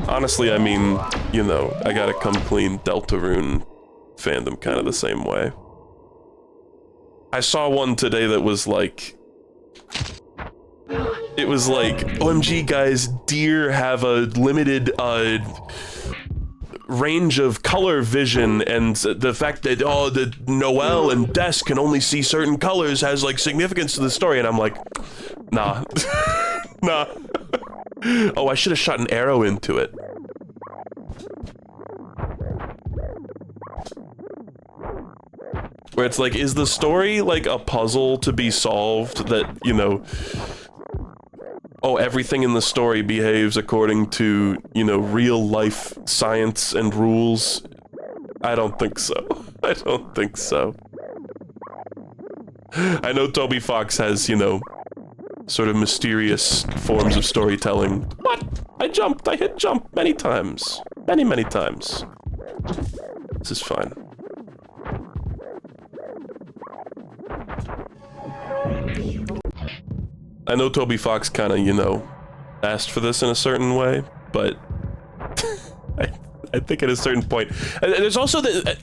Honestly, I mean, you know, I gotta come clean. Deltarune fandom kind of the same way. I saw one today that was like... It was like, OMG guys, deer have a limited range of color vision, and the fact that, oh, that Noelle and Des can only see certain colors has like significance to the story, and I'm like, nah. Nah. Oh, I should have shot an arrow into it. Where it's like, is the story like a puzzle to be solved that, you know, oh, everything in the story behaves according to, you know, real life science and rules? I don't think so. I don't think so. I know Toby Fox has, you know, sort of mysterious forms of storytelling. What? I jumped, I hit jump many times. Many, many times. This is fine. I know Toby Fox kind of, you know, asked for this in a certain way, but I think at a certain point, there's also the,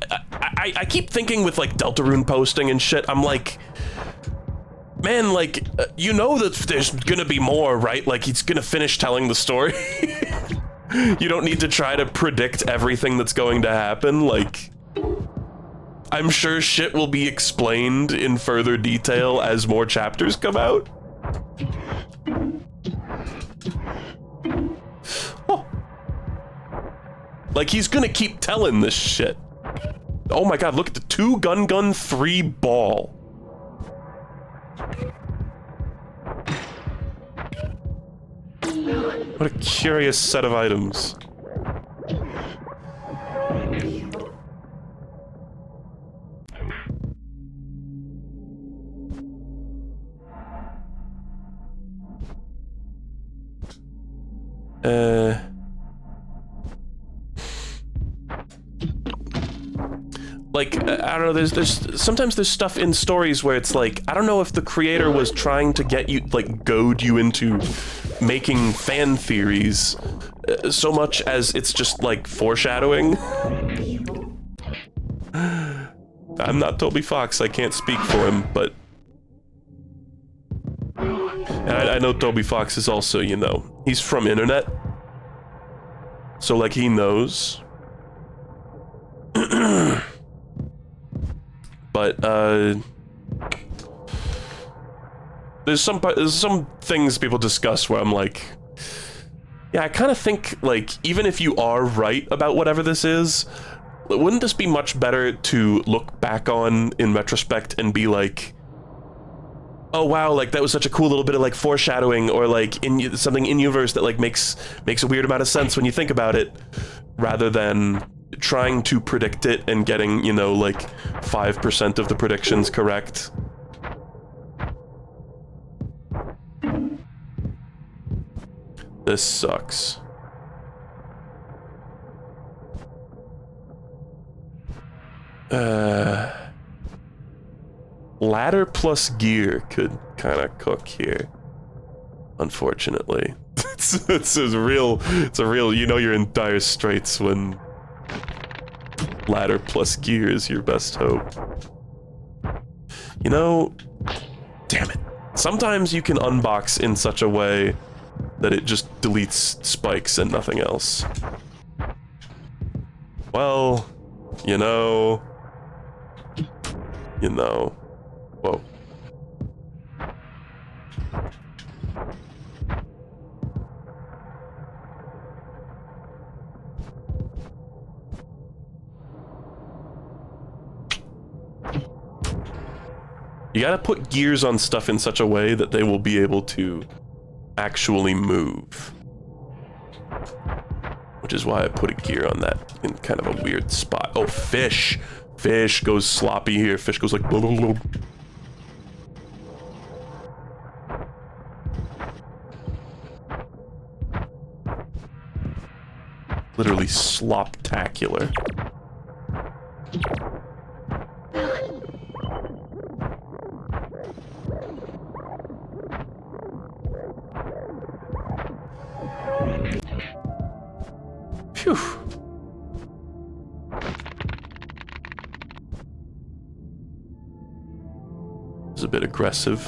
I keep thinking with like Deltarune posting and shit, I'm like, man, like, you know that there's gonna be more, right? Like, he's gonna finish telling the story. You don't need to try to predict everything that's going to happen, like, I'm sure shit will be explained in further detail as more chapters come out. Oh. Like, he's gonna keep telling this shit. Oh my god, look at the 2 gun, 3 ball. What a curious set of items. Like, I don't know, there's sometimes there's stuff in stories where it's like, I don't know if the creator was trying to get you, like, goad you into making fan theories so much as it's just, like, foreshadowing. I'm not Toby Fox, I can't speak for him, but... And I know Toby Fox is also, you know, he's from internet. So, like, he knows. But, there's some things people discuss where I'm like, yeah, I kind of think, like, even if you are right about whatever this is, wouldn't this be much better to look back on in retrospect and be like, oh wow, like that was such a cool little bit of like foreshadowing, or like in something in universe that like makes a weird amount of sense when you think about it, rather than trying to predict it and getting, you know, like 5% of the predictions correct. This sucks. Ladder plus gear could kind of cook here, unfortunately. It's a real, you know you're in dire straits when Ladder plus gear is your best hope. You know, damn it. Sometimes you can unbox in such a way that it just deletes spikes and nothing else. Well, you know. Whoa. You gotta put gears on stuff in such a way that they will be able to actually move. Which is why I put a gear on that in kind of a weird spot. Oh, fish! Fish goes sloppy here. Fish goes like blah, blah, blah. Literally sloptacular. Phew. It's a bit aggressive.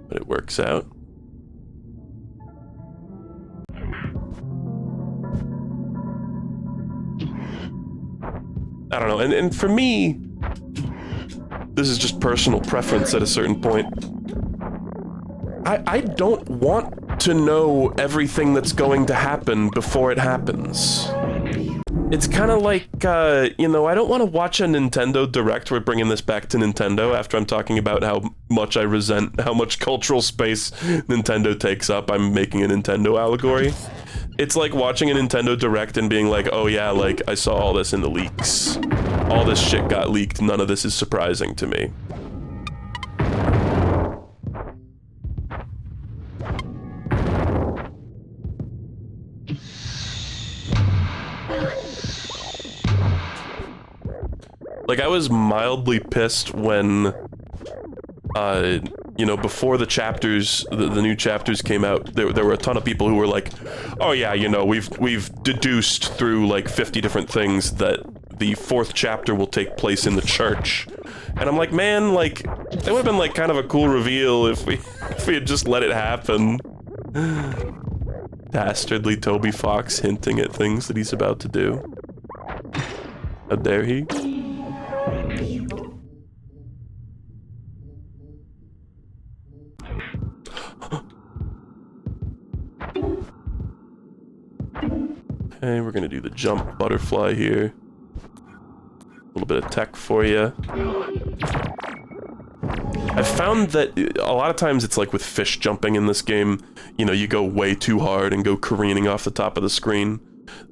But it works out. I don't know, and for me, this is just personal preference at a certain point. I don't want to know everything that's going to happen before it happens. It's kind of like, you know, I don't want to watch a Nintendo Direct. We're bringing this back to Nintendo after I'm talking about how much I resent how much cultural space Nintendo takes up. I'm making a Nintendo allegory. It's like watching a Nintendo Direct and being like, oh yeah, like, I saw all this in the leaks. All this shit got leaked, none of this is surprising to me. Like, I was mildly pissed when, you know, before the chapters, the new chapters came out, there were a ton of people who were like, oh yeah, you know, we've deduced through like 50 different things that the 4th chapter will take place in the church. And I'm like, man, like, it would have been like kind of a cool reveal if we had just let it happen. Dastardly Toby Fox hinting at things that he's about to do. How dare he? Okay, we're gonna do the jump butterfly here. A little bit of tech for you. I've found that a lot of times it's like with fish jumping in this game, you know, you go way too hard and go careening off the top of the screen.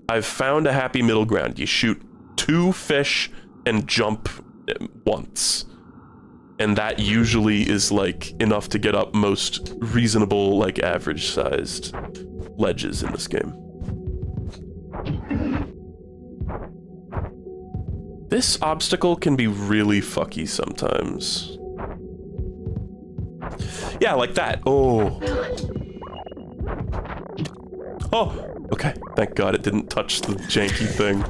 I've found a happy middle ground. You shoot 2 fish and jump once. And that usually is like enough to get up most reasonable, like average sized ledges in this game. This obstacle can be really fucky sometimes. Yeah, like that. Oh. Oh, okay. Thank God it didn't touch the janky thing.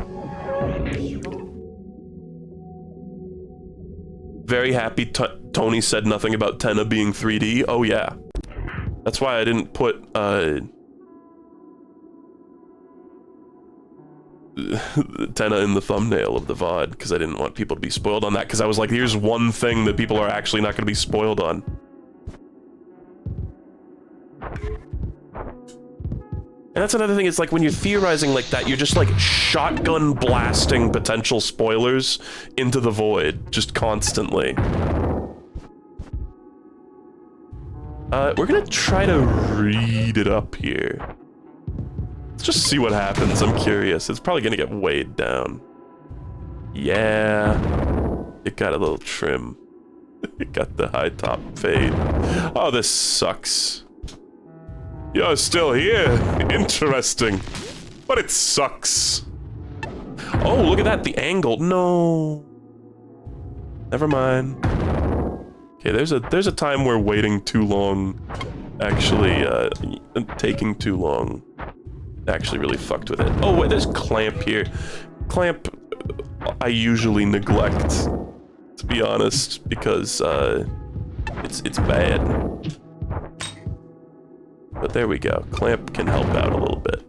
Very happy Tony said nothing about Tenna being 3D. Oh yeah. That's why I didn't put, Tenna in the thumbnail of the VOD, because I didn't want people to be spoiled on that, because I was like, here's one thing that people are actually not going to be spoiled on. And that's another thing, it's like when you're theorizing like that, you're just like shotgun blasting potential spoilers into the void, just constantly. We're gonna try to read it up here. Let's just see what happens, I'm curious. It's probably gonna get weighed down. Yeah, it got a little trim. It got the high top fade. Oh, this sucks. You're still here. Interesting. But it sucks. Oh, look at that, the angle. No. Never mind. Okay, there's a time where waiting too long actually taking too long actually really fucked with it. Oh, wait, there's Clamp here. Clamp, I usually neglect, to be honest, because it's bad. But there we go. Clamp can help out a little bit.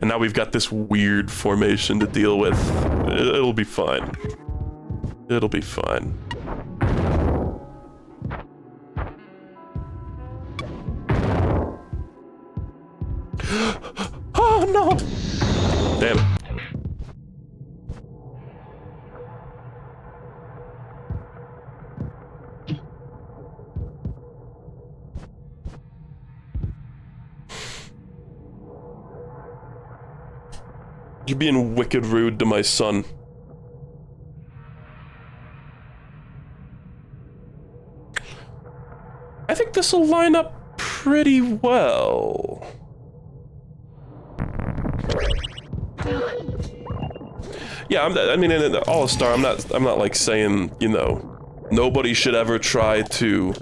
And now we've got this weird formation to deal with. It'll be fine. It'll be fine. Oh no! Damn it. You're being wicked rude to my son. I think this will line up pretty well. Yeah, I mean, in All-Star, I'm not like saying, you know, nobody should ever try to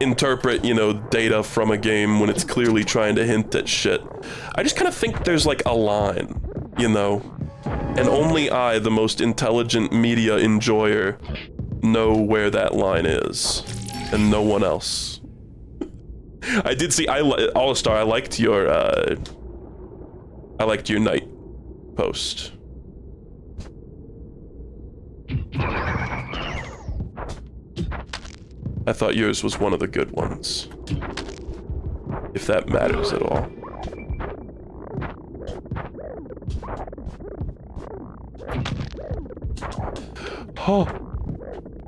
interpret, you know, data from a game when it's clearly trying to hint at shit. I just kind of think there's like a line, you know, and only I, the most intelligent media enjoyer, know where that line is, and no one else. I did see, All-Star, I liked your night post. I thought yours was one of the good ones. If that matters at all. Oh.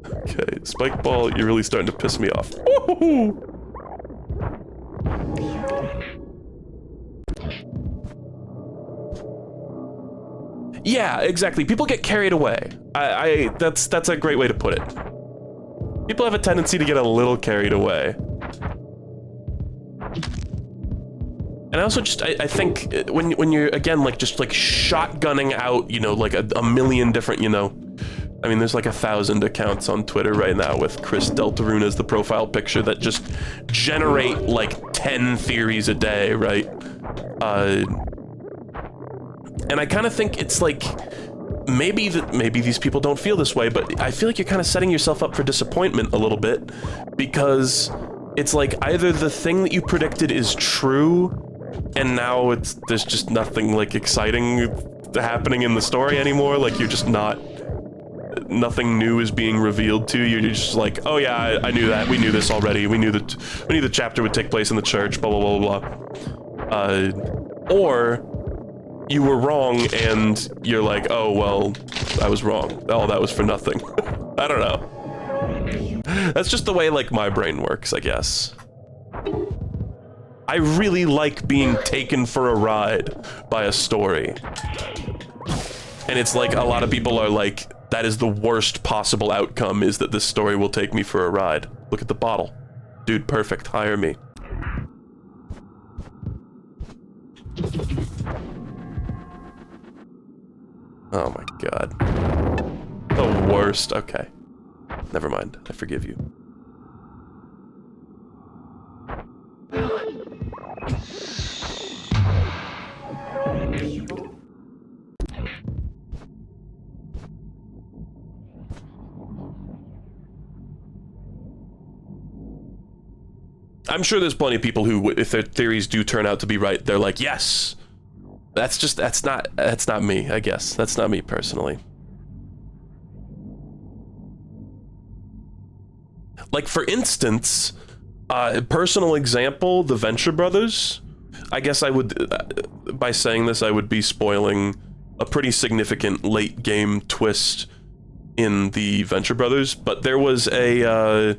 Okay, Spike Ball, you're really starting to piss me off. Woohoo! Yeah, exactly. People get carried away. That's a great way to put it. People have a tendency to get a little carried away. And I also just, I think when you're, again, like, just like shotgunning out, you know, like a million different, you know, I mean, there's like 1,000 accounts on Twitter right now with Chris Deltarune as the profile picture that just generate like 10 theories a day, right? And I kind of think it's like, maybe these people don't feel this way, but I feel like you're kind of setting yourself up for disappointment a little bit, because it's like either the thing that you predicted is true, and now there's just nothing like exciting happening in the story anymore. Like you're just nothing new is being revealed to you. You're just like, oh yeah, I knew that. We knew this already. We knew the chapter would take place in the church. Blah blah blah blah. Or you were wrong, and you're like, oh, well, I was wrong. Oh, that was for nothing. I don't know. That's just the way, like, my brain works, I guess. I really like being taken for a ride by a story. And it's like, a lot of people are like, that is the worst possible outcome, is that this story will take me for a ride. Look at the bottle. Dude, perfect. Hire me. Oh my god. The worst. Okay. Never mind. I forgive you. I'm sure there's plenty of people who, if their theories do turn out to be right, they're like, yes! That's not me, I guess. That's not me personally. Like, for instance, personal example, the Venture Brothers. I guess I would, by saying this, I would be spoiling a pretty significant late game twist in the Venture Brothers, but there was a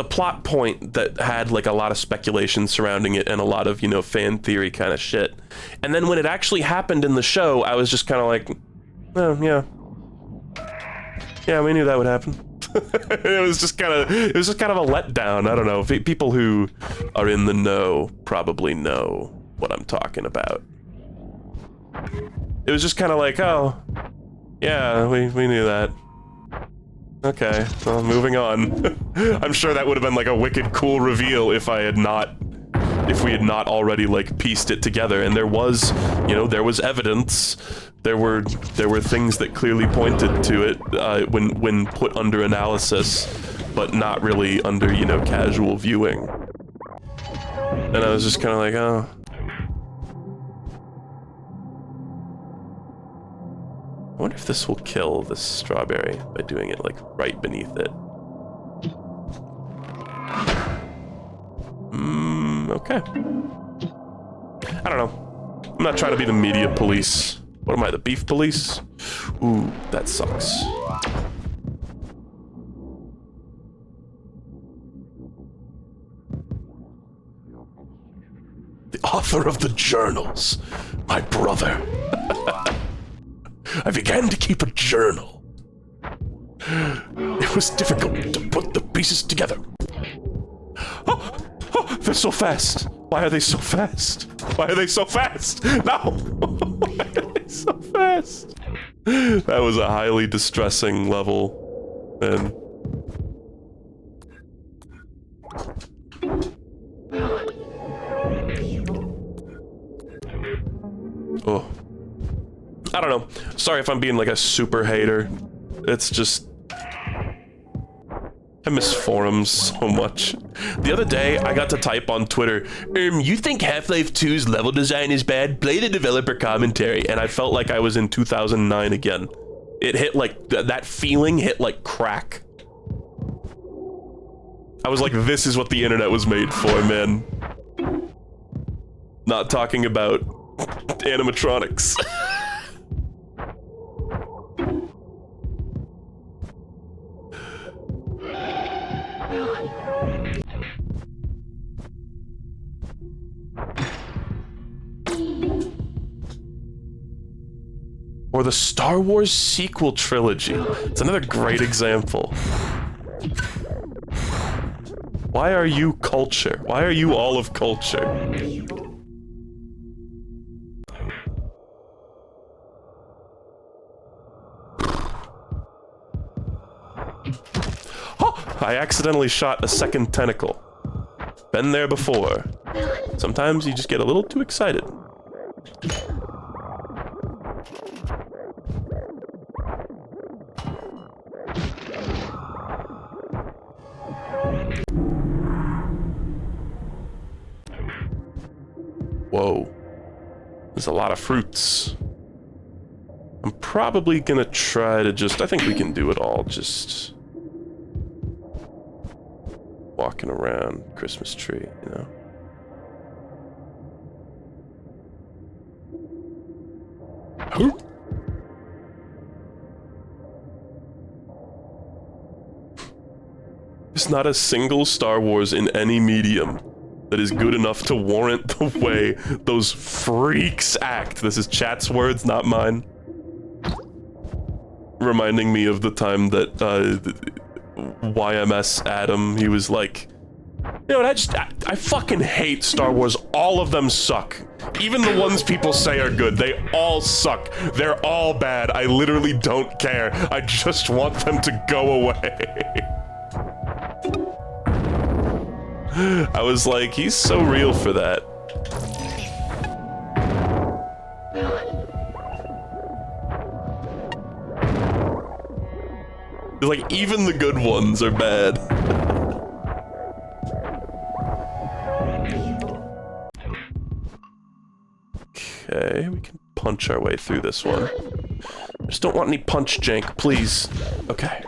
plot point that had like a lot of speculation surrounding it and a lot of, you know, fan theory kind of shit. And then when it actually happened in the show, I was just kind of like, oh, yeah. Yeah, we knew that would happen. It was just kind of a letdown. I don't know. People who are in the know probably know what I'm talking about. It was just kind of like, oh, yeah, we knew that. Okay, well, moving on. I'm sure that would have been like a wicked cool reveal if I had not if we had not already like pieced it together. And there was, you know, there was evidence. There were things that clearly pointed to it when put under analysis, but not really under, you know, casual viewing. And I was just kind of like, oh. I wonder if this will kill this strawberry by doing it like right beneath it. Okay. I don't know. I'm not trying to be the media police. What am I, the beef police? Ooh, that sucks. The author of the journals, my brother. I began to keep a journal. It was difficult to put the pieces together. Oh, they're so fast. Why are they so fast? Why are they so fast? No! Why are they so fast? That was a highly distressing level, man. Oh. I don't know. Sorry if I'm being like a super hater. It's just... I miss forums so much. The other day, I got to type on Twitter, you think Half-Life 2's level design is bad? Play the developer commentary. And I felt like I was in 2009 again. It hit like, that feeling hit like crack. I was like, this is what the internet was made for, man. Not talking about animatronics. Or the Star Wars sequel trilogy. It's another great example. Why are you culture? Why are you all of culture? Oh, I accidentally shot a second tentacle. Been there before. Sometimes you just get a little too excited. Whoa. There's a lot of fruits. I'm probably gonna try to just... I think we can do it all, just... walking around Christmas tree, you know? Who? There's not a single Star Wars in any medium that is good enough to warrant the way those freaks act. This is chat's words, not mine. Reminding me of the time that YMS Adam, he was like, you know what, I fucking hate Star Wars. All of them suck. Even the ones people say are good, they all suck. They're all bad. I literally don't care. I just want them to go away. I was like, he's so real for that. Like, even the good ones are bad. Okay, we can punch our way through this one. Just don't want any punch jank, please. Okay.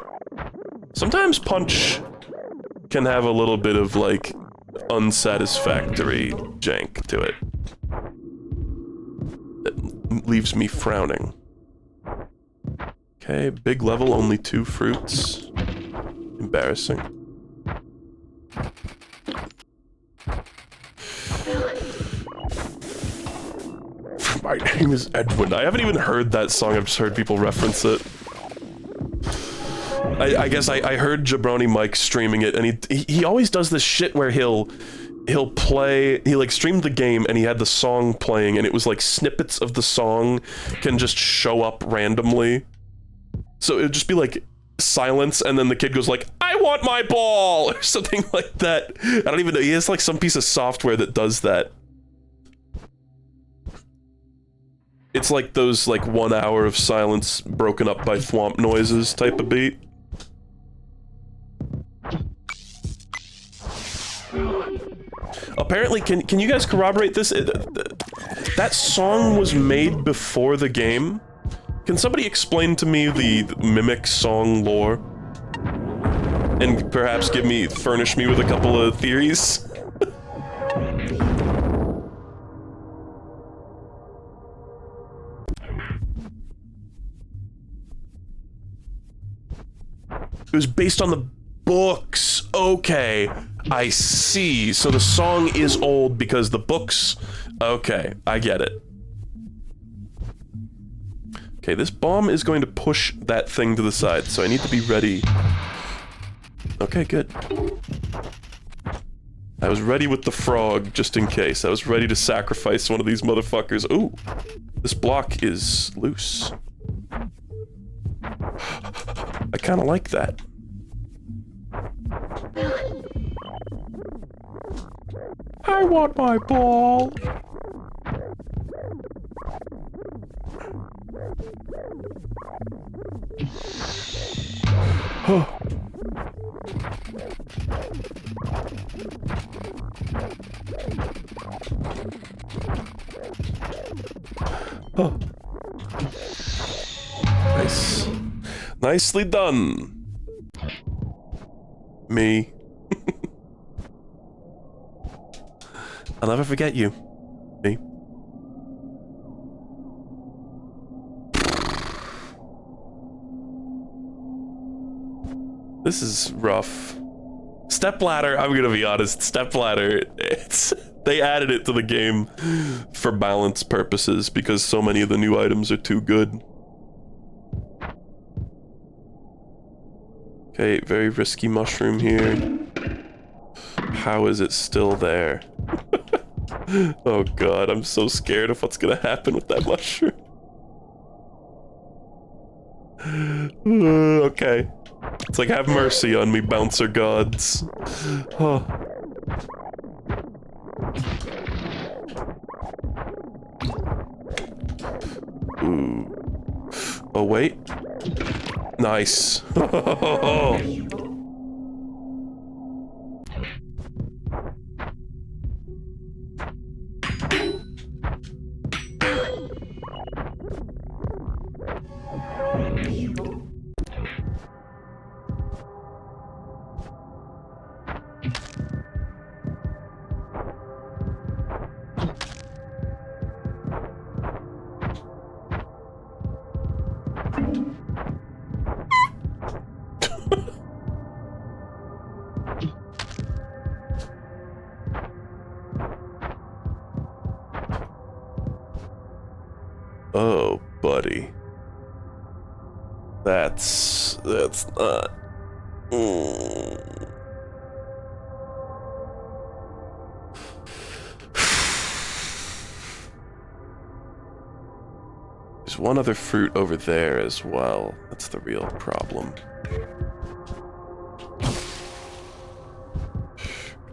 Sometimes punch can have a little bit of, like, unsatisfactory jank to it. It leaves me frowning. Okay, big level, only 2 fruits. Embarrassing. My name is Edwin. I haven't even heard that song, I've just heard people reference it. I guess I heard Jabroni Mike streaming it, and he always does this shit where he'll play, he like streamed the game and he had the song playing and it was like snippets of the song can just show up randomly. So it'd just be like silence, and then the kid goes like, "I want my ball," or something like that. I don't even know. He has like some piece of software that does that. It's like those like 1 hour of silence broken up by thwomp noises type of beat. Apparently, can you guys corroborate this? That song was made before the game. Can somebody explain to me the Mimic song lore? And perhaps furnish me with a couple of theories? It was based on the books. Okay, I see. So the song is old because the books... Okay, I get it. Okay, this bomb is going to push that thing to the side, so I need to be ready. Okay, good. I was ready with the frog, just in case. I was ready to sacrifice one of these motherfuckers. Ooh, this block is loose. I kind of like that. I want my ball. Oh. Oh. Nice. Nicely done. Me. I'll never forget you. Me. This is rough. Stepladder, I'm gonna be honest, stepladder, they added it to the game for balance purposes because so many of the new items are too good. Okay, very risky mushroom here. How is it still there? Oh god, I'm so scared of what's gonna happen with that mushroom. Okay. It's like, have mercy on me, bouncer gods. Oh. Ooh. Oh, wait. Nice. Oh, buddy. That's not... There's one other fruit over there as well. That's the real problem.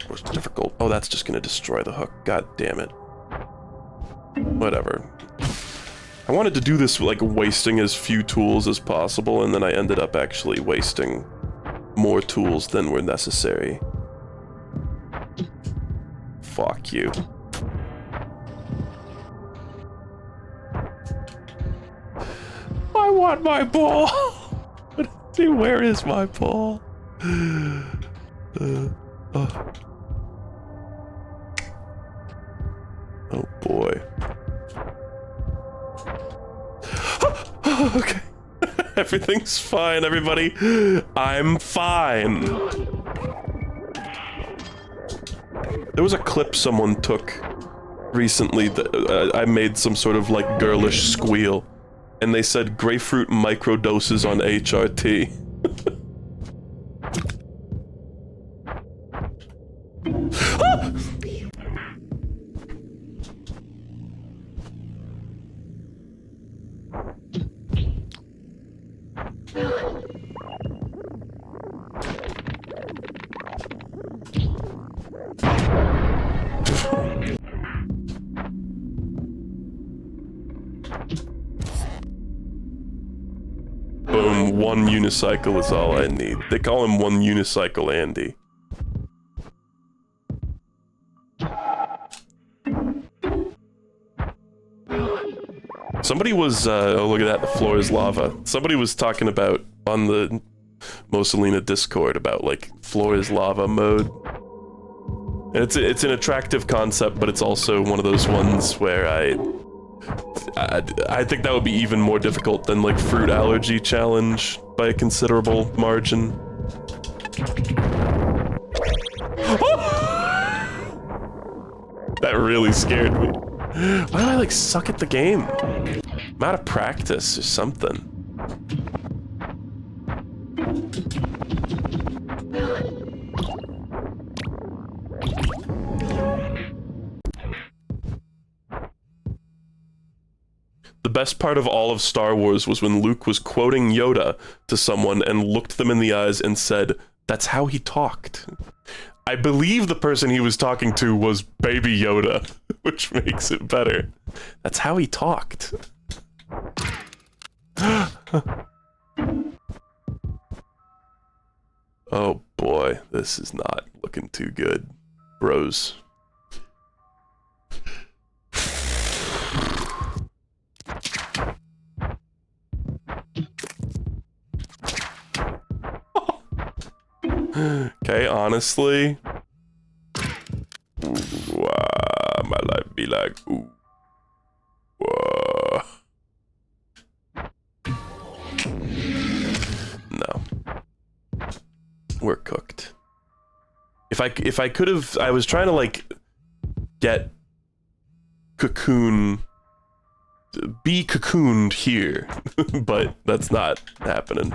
Most difficult. Oh, that's just gonna destroy the hook. God damn it. Whatever. I wanted to do this like wasting as few tools as possible, and then I ended up actually wasting more tools than were necessary. Fuck you. I want my ball! Where is my ball? Oh boy. Okay. Everything's fine, everybody. I'm fine. There was a clip someone took recently that I made some sort of like girlish squeal, and they said grapefruit microdoses on HRT. Boom, one unicycle is all I need. They call him one unicycle Andy. Somebody was, oh look at that, the floor is lava. Somebody was talking about, on the Mosa Lina Discord, about like, floor is lava mode. And it's an attractive concept, but it's also one of those ones where I think that would be even more difficult than like fruit allergy challenge by a considerable margin. That really scared me. Why do I like suck at the game? I'm out of practice or something. The best part of all of Star Wars was when Luke was quoting Yoda to someone and looked them in the eyes and said, "That's how he talked." I believe the person he was talking to was Baby Yoda, which makes it better. That's how he talked. Oh boy, this is not looking too good, bros. Okay, honestly, my life be like, ooh, no, we're cooked. If I could have, I was trying to like get be cocooned here, but that's not happening.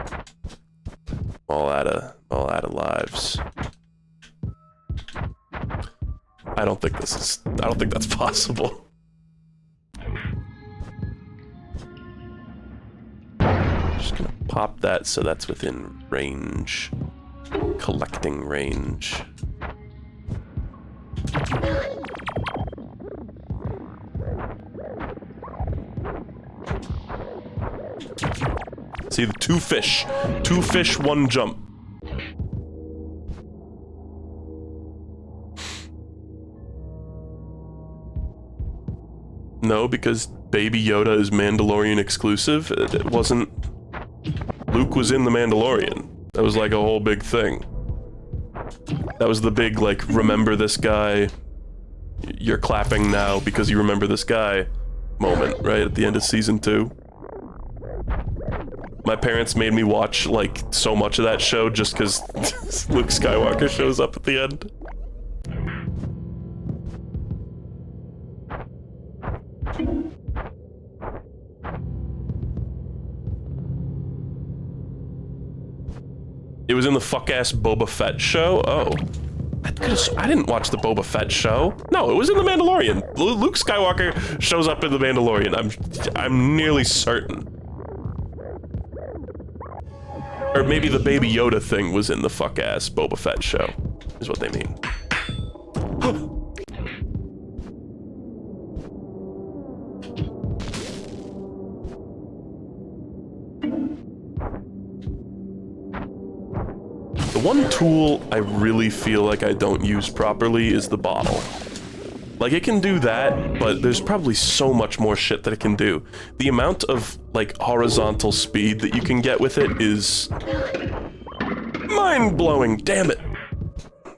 All out of lives. I don't think that's possible. Just gonna pop that so that's within range. Collecting range. See the two fish, one jump. No, because Baby Yoda is Mandalorian exclusive. It wasn't. Luke was in the Mandalorian. That was like a whole big thing. That was the big like, remember this guy. You're clapping now because you remember this guy moment, right at the end of season 2. My parents made me watch like so much of that show just because Luke Skywalker shows up at the end. It was in the fuck-ass Boba Fett show? Oh. I didn't watch the Boba Fett show. No, it was in The Mandalorian. Luke Skywalker shows up in The Mandalorian. I'm nearly certain. Or maybe the Baby Yoda thing was in the fuck-ass Boba Fett show, is what they mean. The one tool I really feel like I don't use properly is the bottle. Like, it can do that, but there's probably so much more shit that it can do. The amount of, like, horizontal speed that you can get with it is mind-blowing, damn it!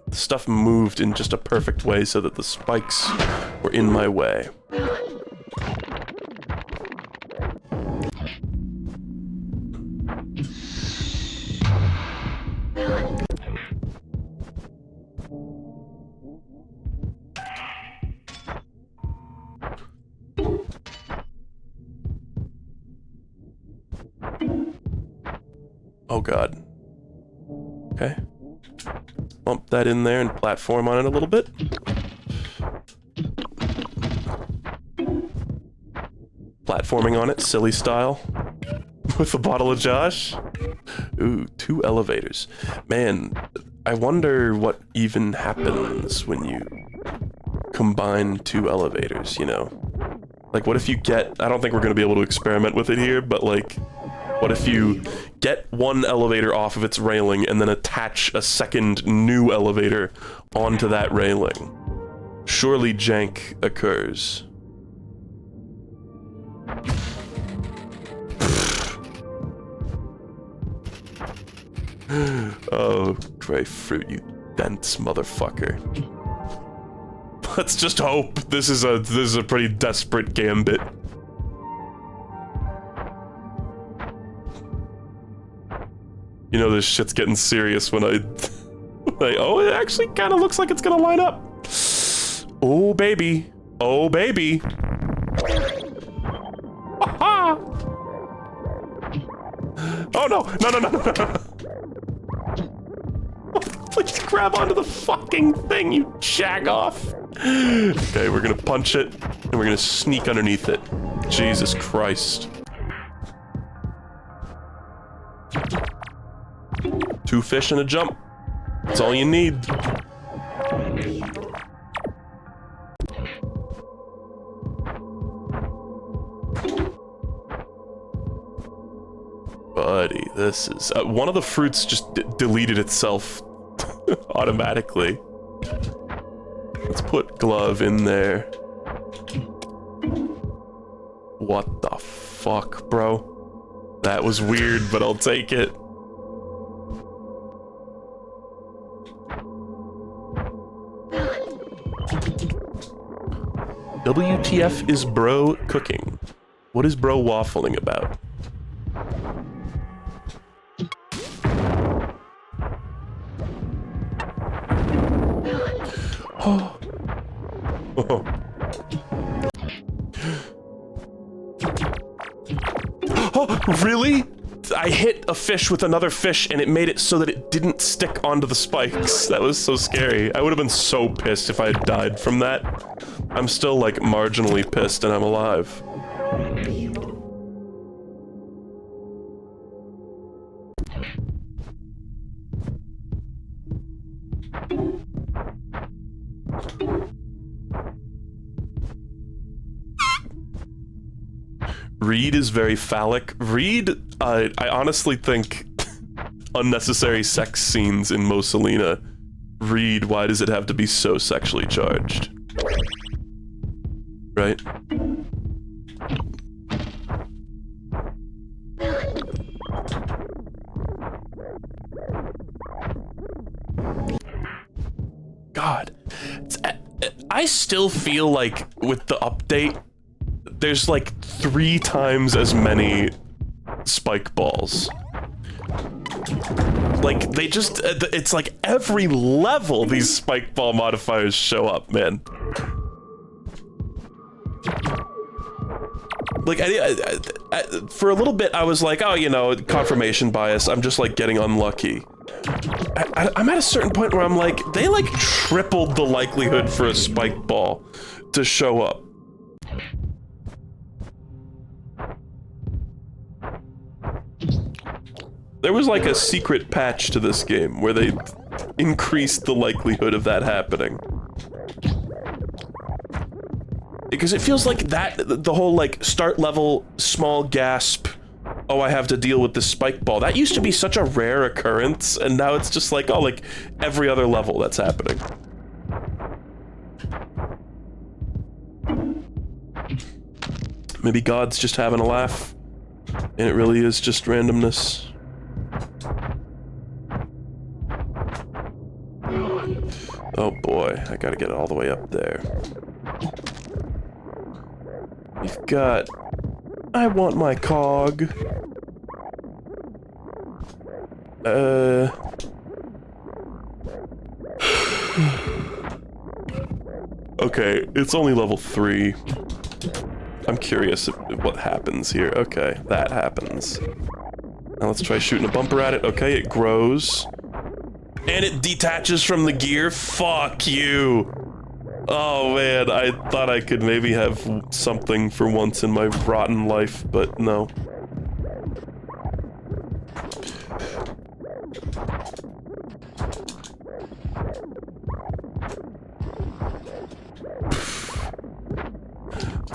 The stuff moved in just a perfect way so that the spikes were in my way. Oh god. Okay. Bump that in there and platform on it a little bit. Platforming on it, silly style. With a bottle of Josh. Ooh, 2 elevators. Man, I wonder what even happens when you combine two elevators, you know? Like, what if you get... I don't think we're gonna be able to experiment with it here, but, like, what if you get one elevator off of its railing and then attach a second new elevator onto that railing? Surely jank occurs. Oh, grapefruit, you dense motherfucker. Let's just hope this is a pretty desperate gambit. You know this shit's getting serious when I oh, it actually kind of looks like it's gonna line up. Oh baby, oh baby. Ha-ha! Oh no, no, no, no, no, no. Please grab onto the fucking thing, you jag off. Okay, we're gonna punch it, and we're gonna sneak underneath it. Jesus Christ. 2 fish and a jump. That's all you need. Buddy, this is... one of the fruits just deleted itself automatically. Let's put glove in there. What the fuck, bro? That was weird, but I'll take it. WTF is bro cooking? What is bro waffling about? Oh. Oh. Oh, really? I hit a fish with another fish and it made it so that it didn't stick onto the spikes. That was so scary. I would have been so pissed if I had died from that. I'm still, like, marginally pissed and I'm alive. Reed is very phallic. Reed, I honestly think unnecessary sex scenes in Mosa Lina. Reed, why does it have to be so sexually charged? Right? God. I still feel like with the update, there's like 3 times as many spike balls. Like, they just, it's like every level these spike ball modifiers show up, man. Like, for a little bit, I was like, oh, you know, confirmation bias, I'm just, like, getting unlucky. I'm at a certain point where I'm like, they, like, tripled the likelihood for a spike ball to show up. There was, like, a secret patch to this game where they increased the likelihood of that happening. Because it feels like that, the whole, like, start level, small gasp, oh, I have to deal with this spike ball. That used to be such a rare occurrence, and now it's just like, oh, like, every other level that's happening. Maybe God's just having a laugh, and it really is just randomness. Oh boy, I gotta get it all the way up there. We've got... I want my cog. Okay, it's only level 3. I'm curious what happens here. Okay, that happens. Now let's try shooting a bumper at it. Okay, it grows. And it detaches from the gear? Fuck you! Oh man, I thought I could maybe have something for once in my rotten life, but no.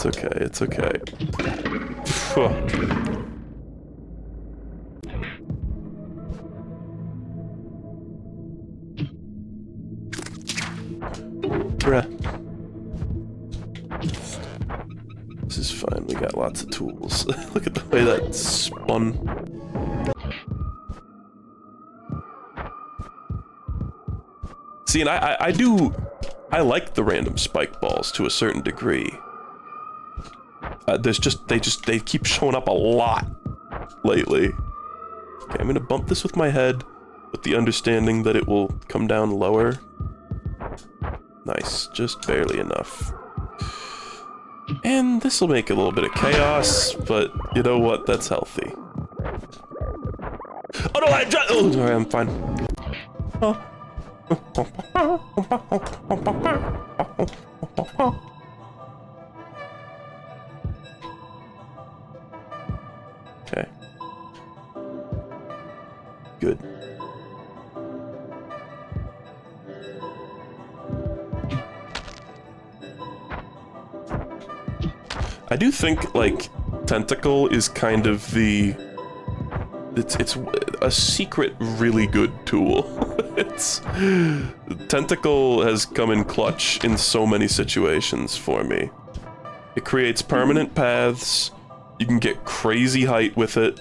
okay, it's okay. Phew. Bruh. This is fine, we got lots of tools. Look at the way that spun. See, and I like the random spike balls to a certain degree. They keep showing up a lot lately. Okay, I'm gonna bump this with my head with the understanding that it will come down lower. Nice, just barely enough. And this will make a little bit of chaos, but you know what? That's healthy. Oh no, oh, sorry, I'm fine. Oh. Okay. Good. I do think, like, Tentacle is kind of the... It's a secret really good tool. Tentacle has come in clutch in so many situations for me. It creates permanent paths, you can get crazy height with it,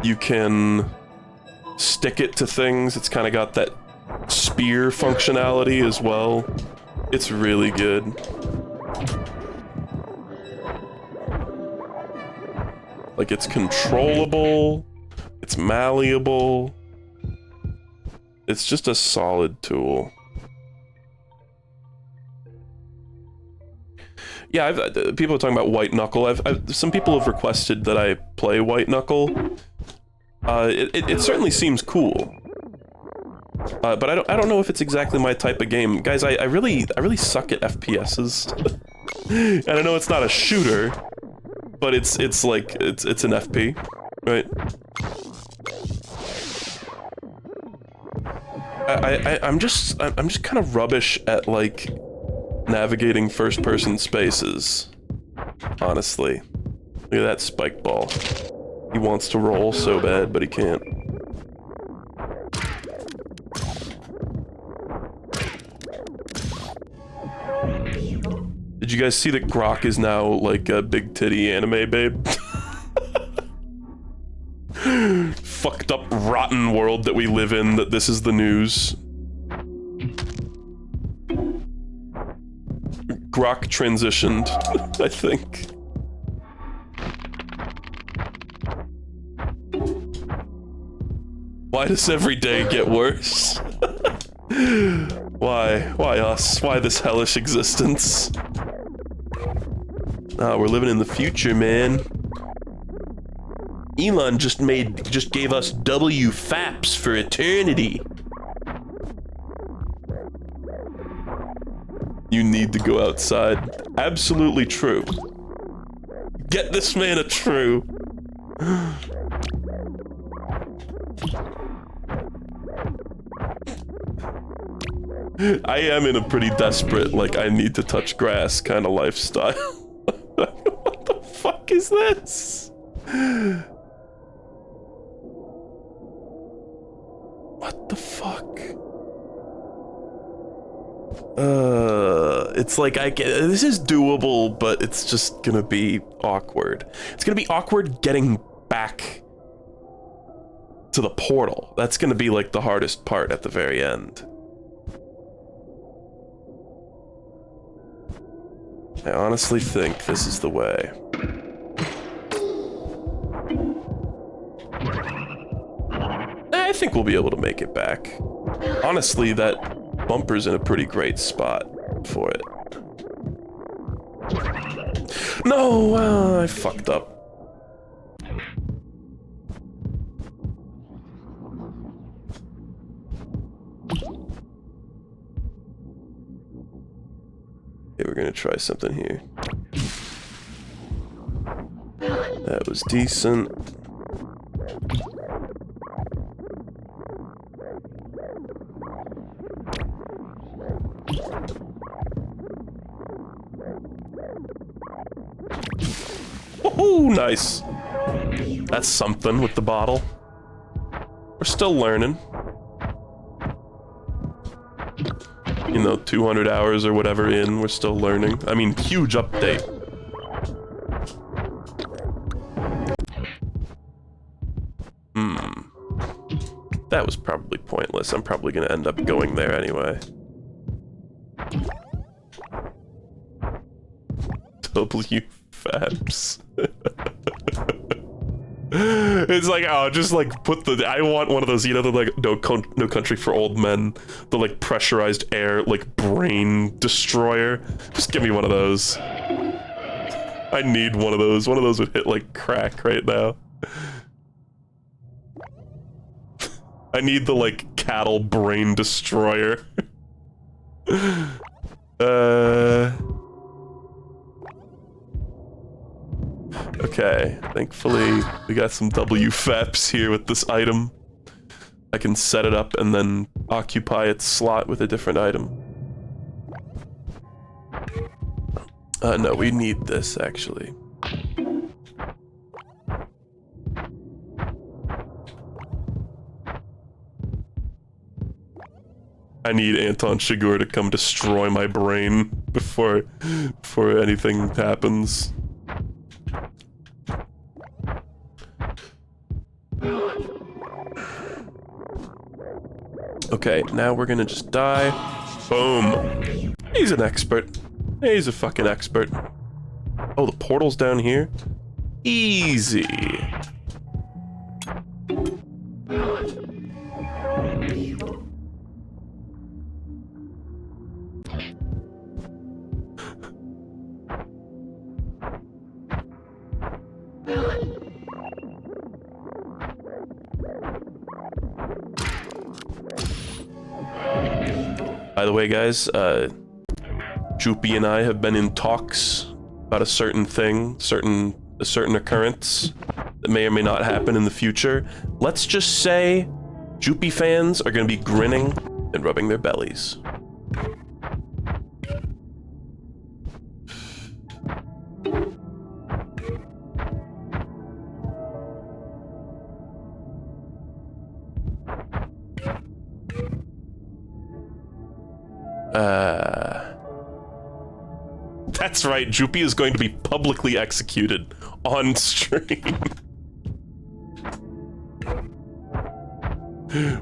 you can stick it to things, it's kind of got that spear functionality as well. It's really good. Like, it's controllable, it's malleable, it's just a solid tool. Yeah, people are talking about White Knuckle. Some people have requested that I play White Knuckle. It certainly seems cool. But I don't know if it's exactly my type of game. Guys, I really suck at FPSs. And I know it's not a shooter, but it's an FP, right? I'm just kind of rubbish at, like, navigating first-person spaces, honestly. Look at that spike ball. He wants to roll so bad, but he can't. Did you guys see that Grok is now, like, a big titty anime babe? Fucked up, rotten world that we live in, that this is the news. Grok transitioned, I think. Why does every day get worse? Why? Why us? Why this hellish existence? We're living in the future, man. Elon just gave us WFAPs for eternity. You need to go outside. Absolutely true. Get this man a true. I am in a pretty desperate, like, I need to touch grass kind of lifestyle. What the fuck is this? What the fuck? It's like, this is doable, but it's just gonna be awkward. It's gonna be awkward getting back to the portal. That's gonna be, like, the hardest part at the very end. I honestly think this is the way. I think we'll be able to make it back. Honestly, that bumper's in a pretty great spot for it. No, I fucked up. Okay, we're gonna try something here. That was decent. Ooh, nice. That's something with the bottle. We're still learning. You know, 200 hours or whatever in, we're still learning. I mean, huge update. That was probably pointless. I'm probably gonna end up going there anyway. W Fabs. It's like, oh, just like put the, I want one of those, you know, the like, no Country for Old Men, the like pressurized air, like brain destroyer. Just give me one of those. I need one of those. One of those would hit like crack right now. I need the like cattle brain destroyer. Okay, thankfully we got some WFAPs here with this item. I can set it up and then occupy its slot with a different item. No, we need this actually. I need Anton Chigurh to come destroy my brain before anything happens. Okay, now we're gonna just die. Boom. He's an expert. He's a fucking expert. Oh, the portal's down here? Easy. By the way, guys, Joopy and I have been in talks about a certain thing, a certain occurrence that may or may not happen in the future. Let's just say Joopy fans are going to be grinning and rubbing their bellies. That's right, Joopy is going to be publicly executed on stream.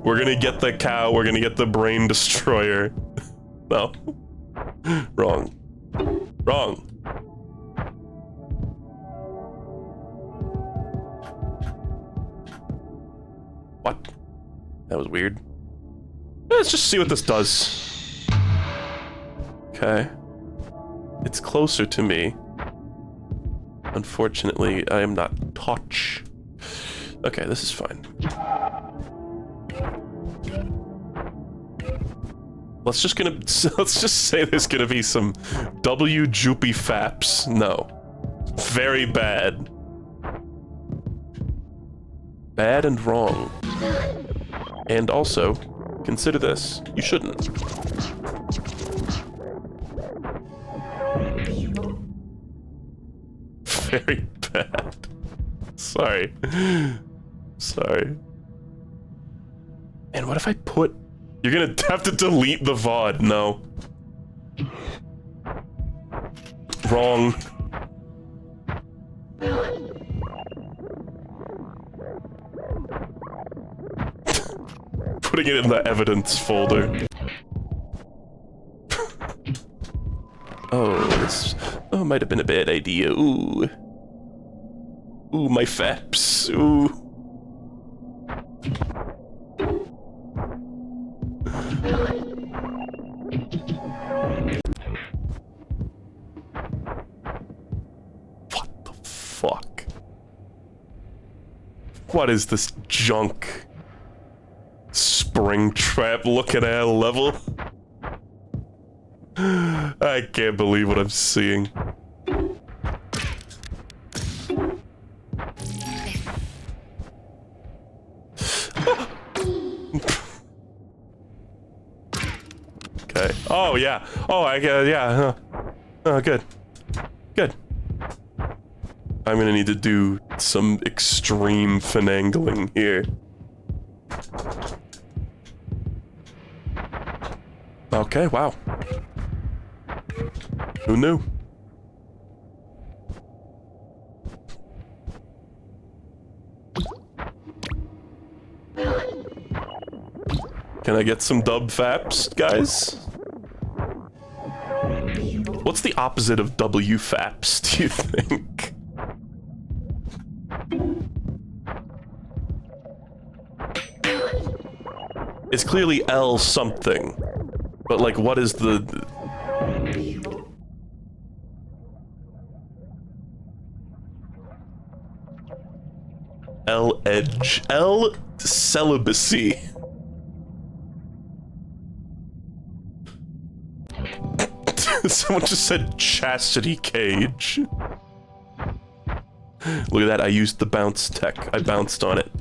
We're gonna get the cow, we're gonna get the brain destroyer. No. Wrong. Wrong. What? That was weird. Let's just see what this does. Okay. It's closer to me. Unfortunately, I am not touch. Okay, this is fine. Let's just say there's gonna be some Joopy faps. No. Very bad. Bad and wrong. And also, consider this. You shouldn't. Very bad. Sorry. Sorry. And what if I put... You're gonna have to delete the VOD. No. Wrong. Putting it in the evidence folder. Oh, this might have been a bad idea. Ooh. Ooh, my faps. Ooh. What the fuck? What is this junk? Springtrap looking at level? I can't believe what I'm seeing. Okay. Oh yeah. Oh, yeah. Oh, good. Good. I'm gonna need to do some extreme finagling here. Okay, wow. Who knew? Can I get some dub faps, guys? What's the opposite of W faps, do you think? It's clearly L something, but like, what is the... L edge. L celibacy. Someone just said chastity cage. Look at that, I used the bounce tech. I bounced on it.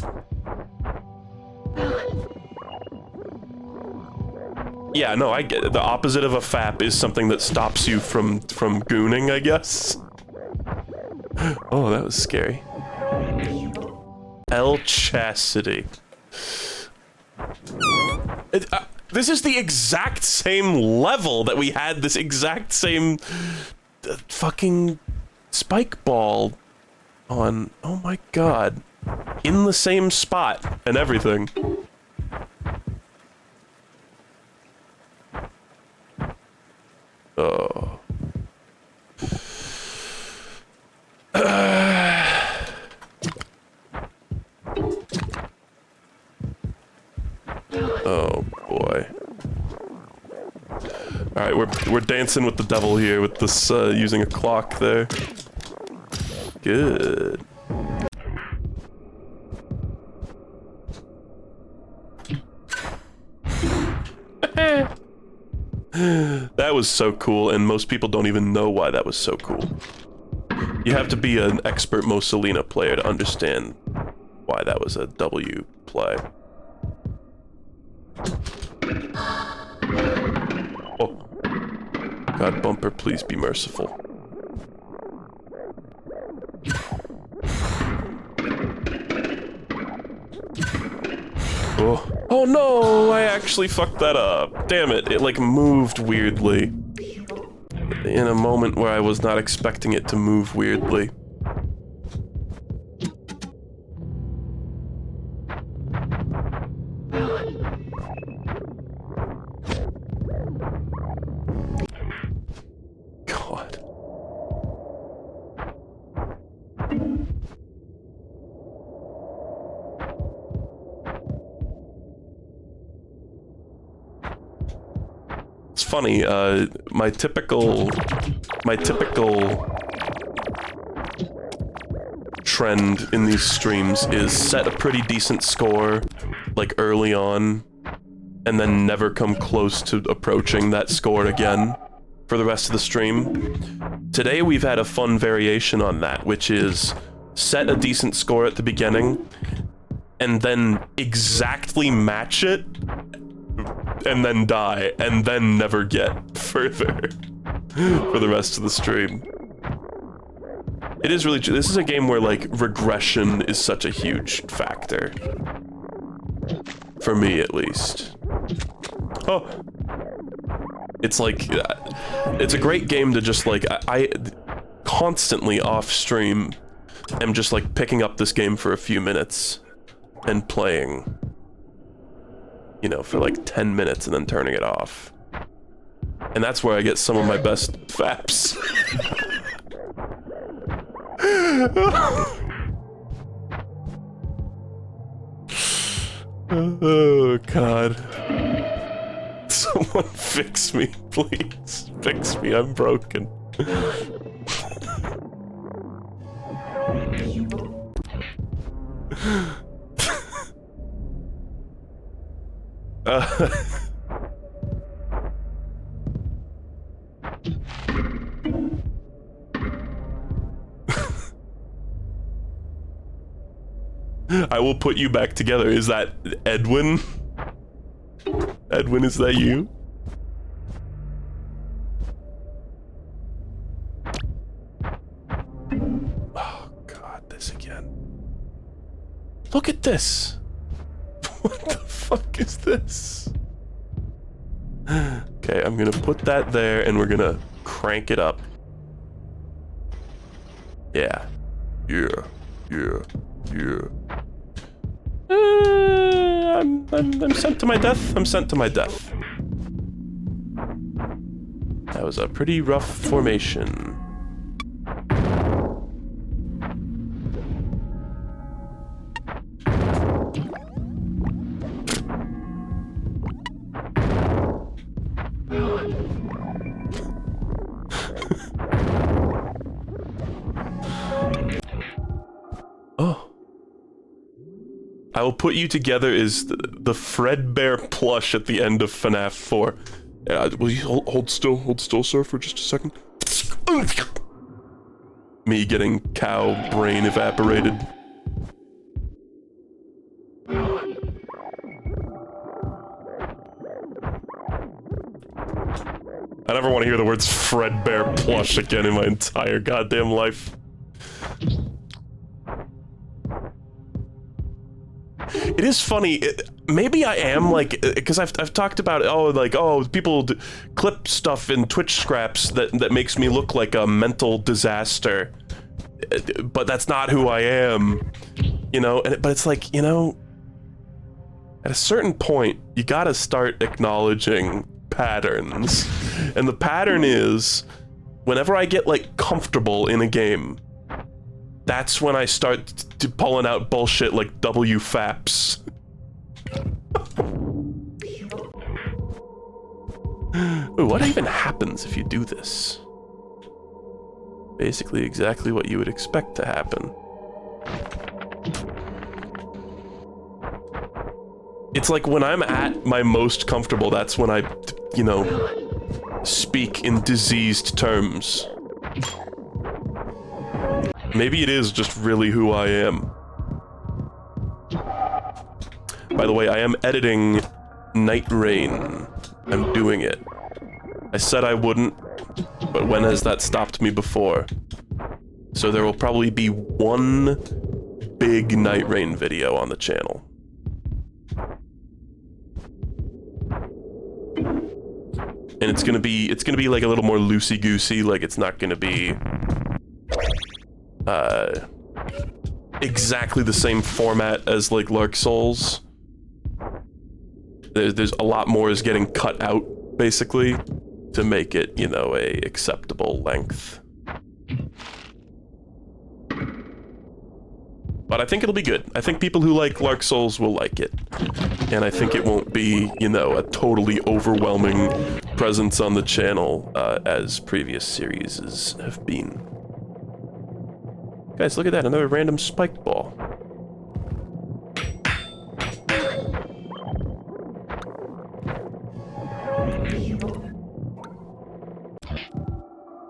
Yeah, no, I get it. The opposite of a fap is something that stops you from gooning, I guess. Oh, that was scary. L chastity. This is the exact same level that we had this exact same fucking spike ball on. Oh my god. In the same spot and everything. Oh. Oh boy. Alright, we're dancing with the devil here with this using a clock there. Good. That was so cool, and most people don't even know why that was so cool. You have to be an expert Mosa Lina player to understand why that was a W play. Oh. God, bumper, please be merciful. Oh. Oh no, I actually fucked that up. Damn it, it like moved weirdly. In a moment where I was not expecting it to move weirdly. God. It's funny, my typical trend in these streams is set a pretty decent score, like early on, and then never come close to approaching that score again for the rest of the stream. Today we've had a fun variation on that, which is set a decent score at the beginning, and then exactly match it, and then die, and then never get further for the rest of the stream. It is really, this is a game where like regression is such a huge factor. For me, at least. Oh. It's like, it's a great game to just like, I constantly off stream am just like picking up this game for a few minutes and playing. You know, for like 10 minutes and then turning it off. And that's where I get some of my best faps. Oh, God. Someone fix me, please. Fix me, I'm broken. I will put you back together. Is that Edwin? Edwin, is that you? Oh, not this again. Look at this. What the fuck is this? Okay, I'm gonna put that there and we're gonna crank it up. Yeah. Yeah. Yeah. Yeah. I'm sent to my death. I'm sent to my death. That was a pretty rough formation. Oh. I will put you together is the Fredbear plush at the end of FNAF 4. Will you hold still, sir, for just a second? Me getting cow brain evaporated. I never want to hear the words Fredbear plush again in my entire goddamn life. It is funny. Maybe I am like, because I've talked about people clip stuff in Twitch scraps that makes me look like a mental disaster, but that's not who I am, you know. But it's like, you know, at a certain point you gotta start acknowledging patterns, and the pattern is whenever I get like comfortable in a game, that's when I start pulling out bullshit like WFAPs. Ooh, what even happens if you do this? Basically exactly what you would expect to happen. It's like when I'm at my most comfortable, that's when I, you know, speak in diseased terms. Maybe it is just really who I am. By the way, I am editing Night Rain. I'm doing it. I said I wouldn't, but when has that stopped me before? So there will probably be one big Night Rain video on the channel. And it's gonna be like a little more loosey-goosey, like it's not gonna be exactly the same format as like Lark Souls. There's a lot more is getting cut out, basically, to make it, you know, a acceptable length. But I think it'll be good. I think people who like Lark Souls will like it. And I think it won't be, you know, a totally overwhelming presence on the channel as previous series have been. Guys, look at that, another random spiked ball.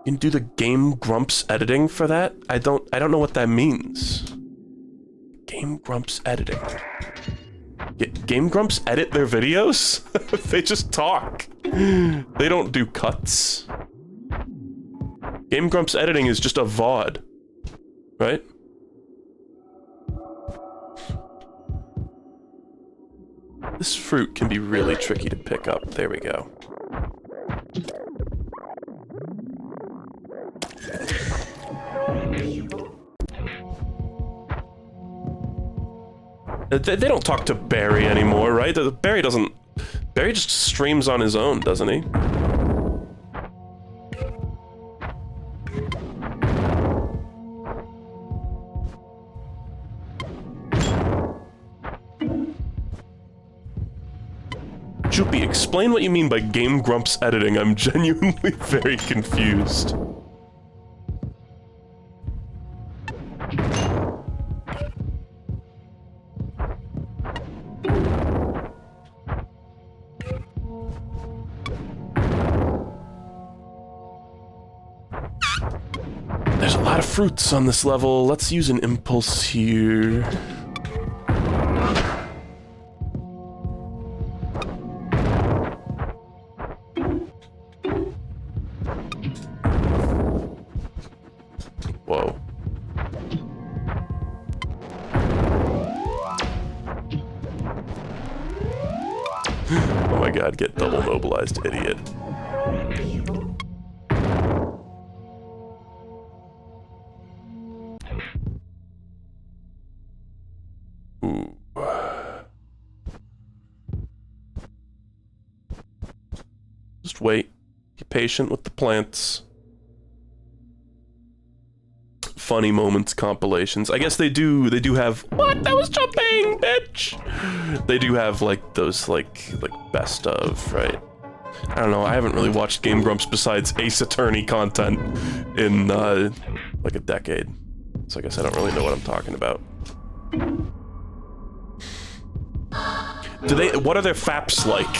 You can do the Game Grumps editing for that? I don't know what that means. Game Grumps editing. Game Grumps edit their videos? They just talk. They don't do cuts. Game Grumps editing is just a VOD. Right? This fruit can be really tricky to pick up. There we go. They don't talk to Barry anymore, right? Barry just streams on his own, doesn't he? Joopy, explain what you mean by Game Grumps editing. I'm genuinely very confused. There's a lot of fruits on this level. Let's use an impulse here. Whoa. god, get double mobilized, idiot. Ooh. Just wait. Be patient with the plants. Funny moments compilations. I guess they do have— what? That was jumping, bitch! They do have, like, those, like best of, right? I don't know, I haven't really watched Game Grumps besides Ace Attorney content in, like a decade. So I guess I don't really know what I'm talking about. What are their faps like?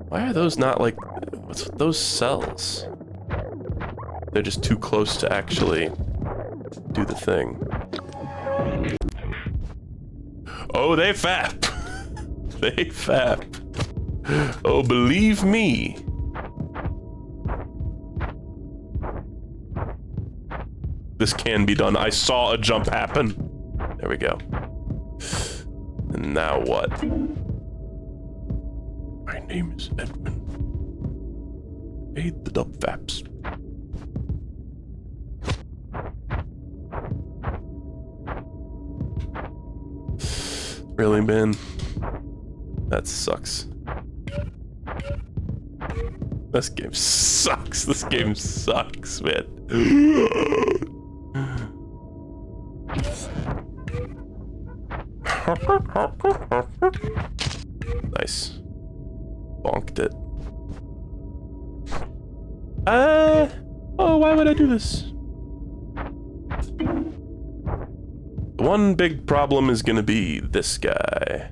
Why are those not like— what's with those cells? They're just too close to actually do the thing. Oh, they fap! They fap. Oh, believe me. This can be done. I saw a jump happen. There we go. And now what? My name is Edwin. Aid the dub faps. Really, man? That sucks. This game sucks. This game sucks, man. Nice. Bonked it. Oh, why would I do this? The one big problem is gonna be this guy.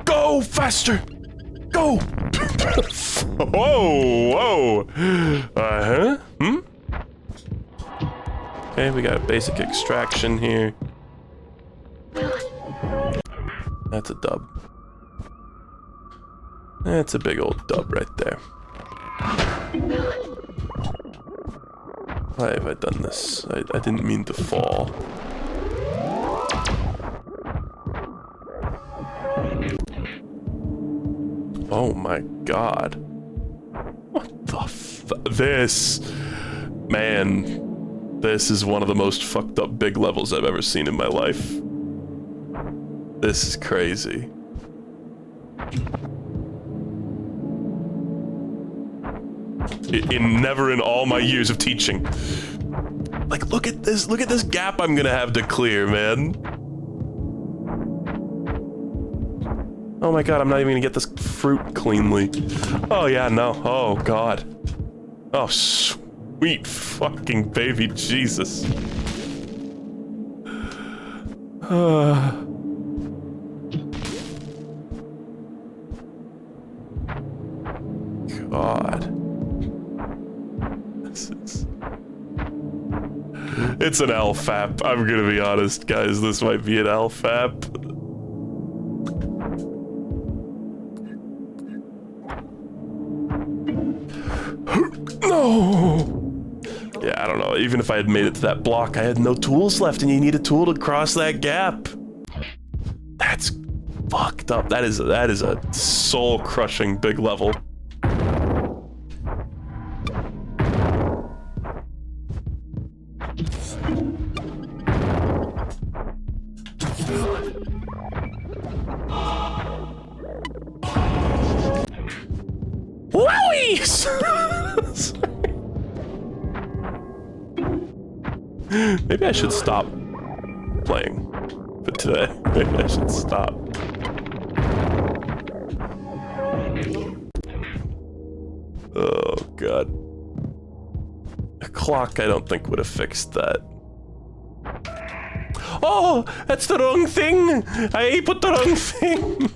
Go faster! Go! Whoa, whoa! Uh-huh? Hmm? Okay, we got a basic extraction here. That's a dub. That's a big old dub right there. Why have I done this? I didn't mean to fall. Oh my god. What the this? Man, this is one of the most fucked up big levels I've ever seen in my life. This is crazy. Never in all my years of teaching. Like, look at this gap I'm gonna have to clear, man. Oh my god, I'm not even gonna get this fruit cleanly. Oh yeah, no, oh god. Oh, sweet fucking baby Jesus. God. This is... It's an LFAP. I'm gonna be honest, guys. This might be an LFAP. No! Yeah, I don't know. Even if I had made it to that block, I had no tools left, and you need a tool to cross that gap. That's fucked up. That is a soul-crushing big level. Maybe I should stop playing for today. Maybe I should stop. Oh god. A clock I don't think would have fixed that. Oh, that's the wrong thing! I put the wrong thing!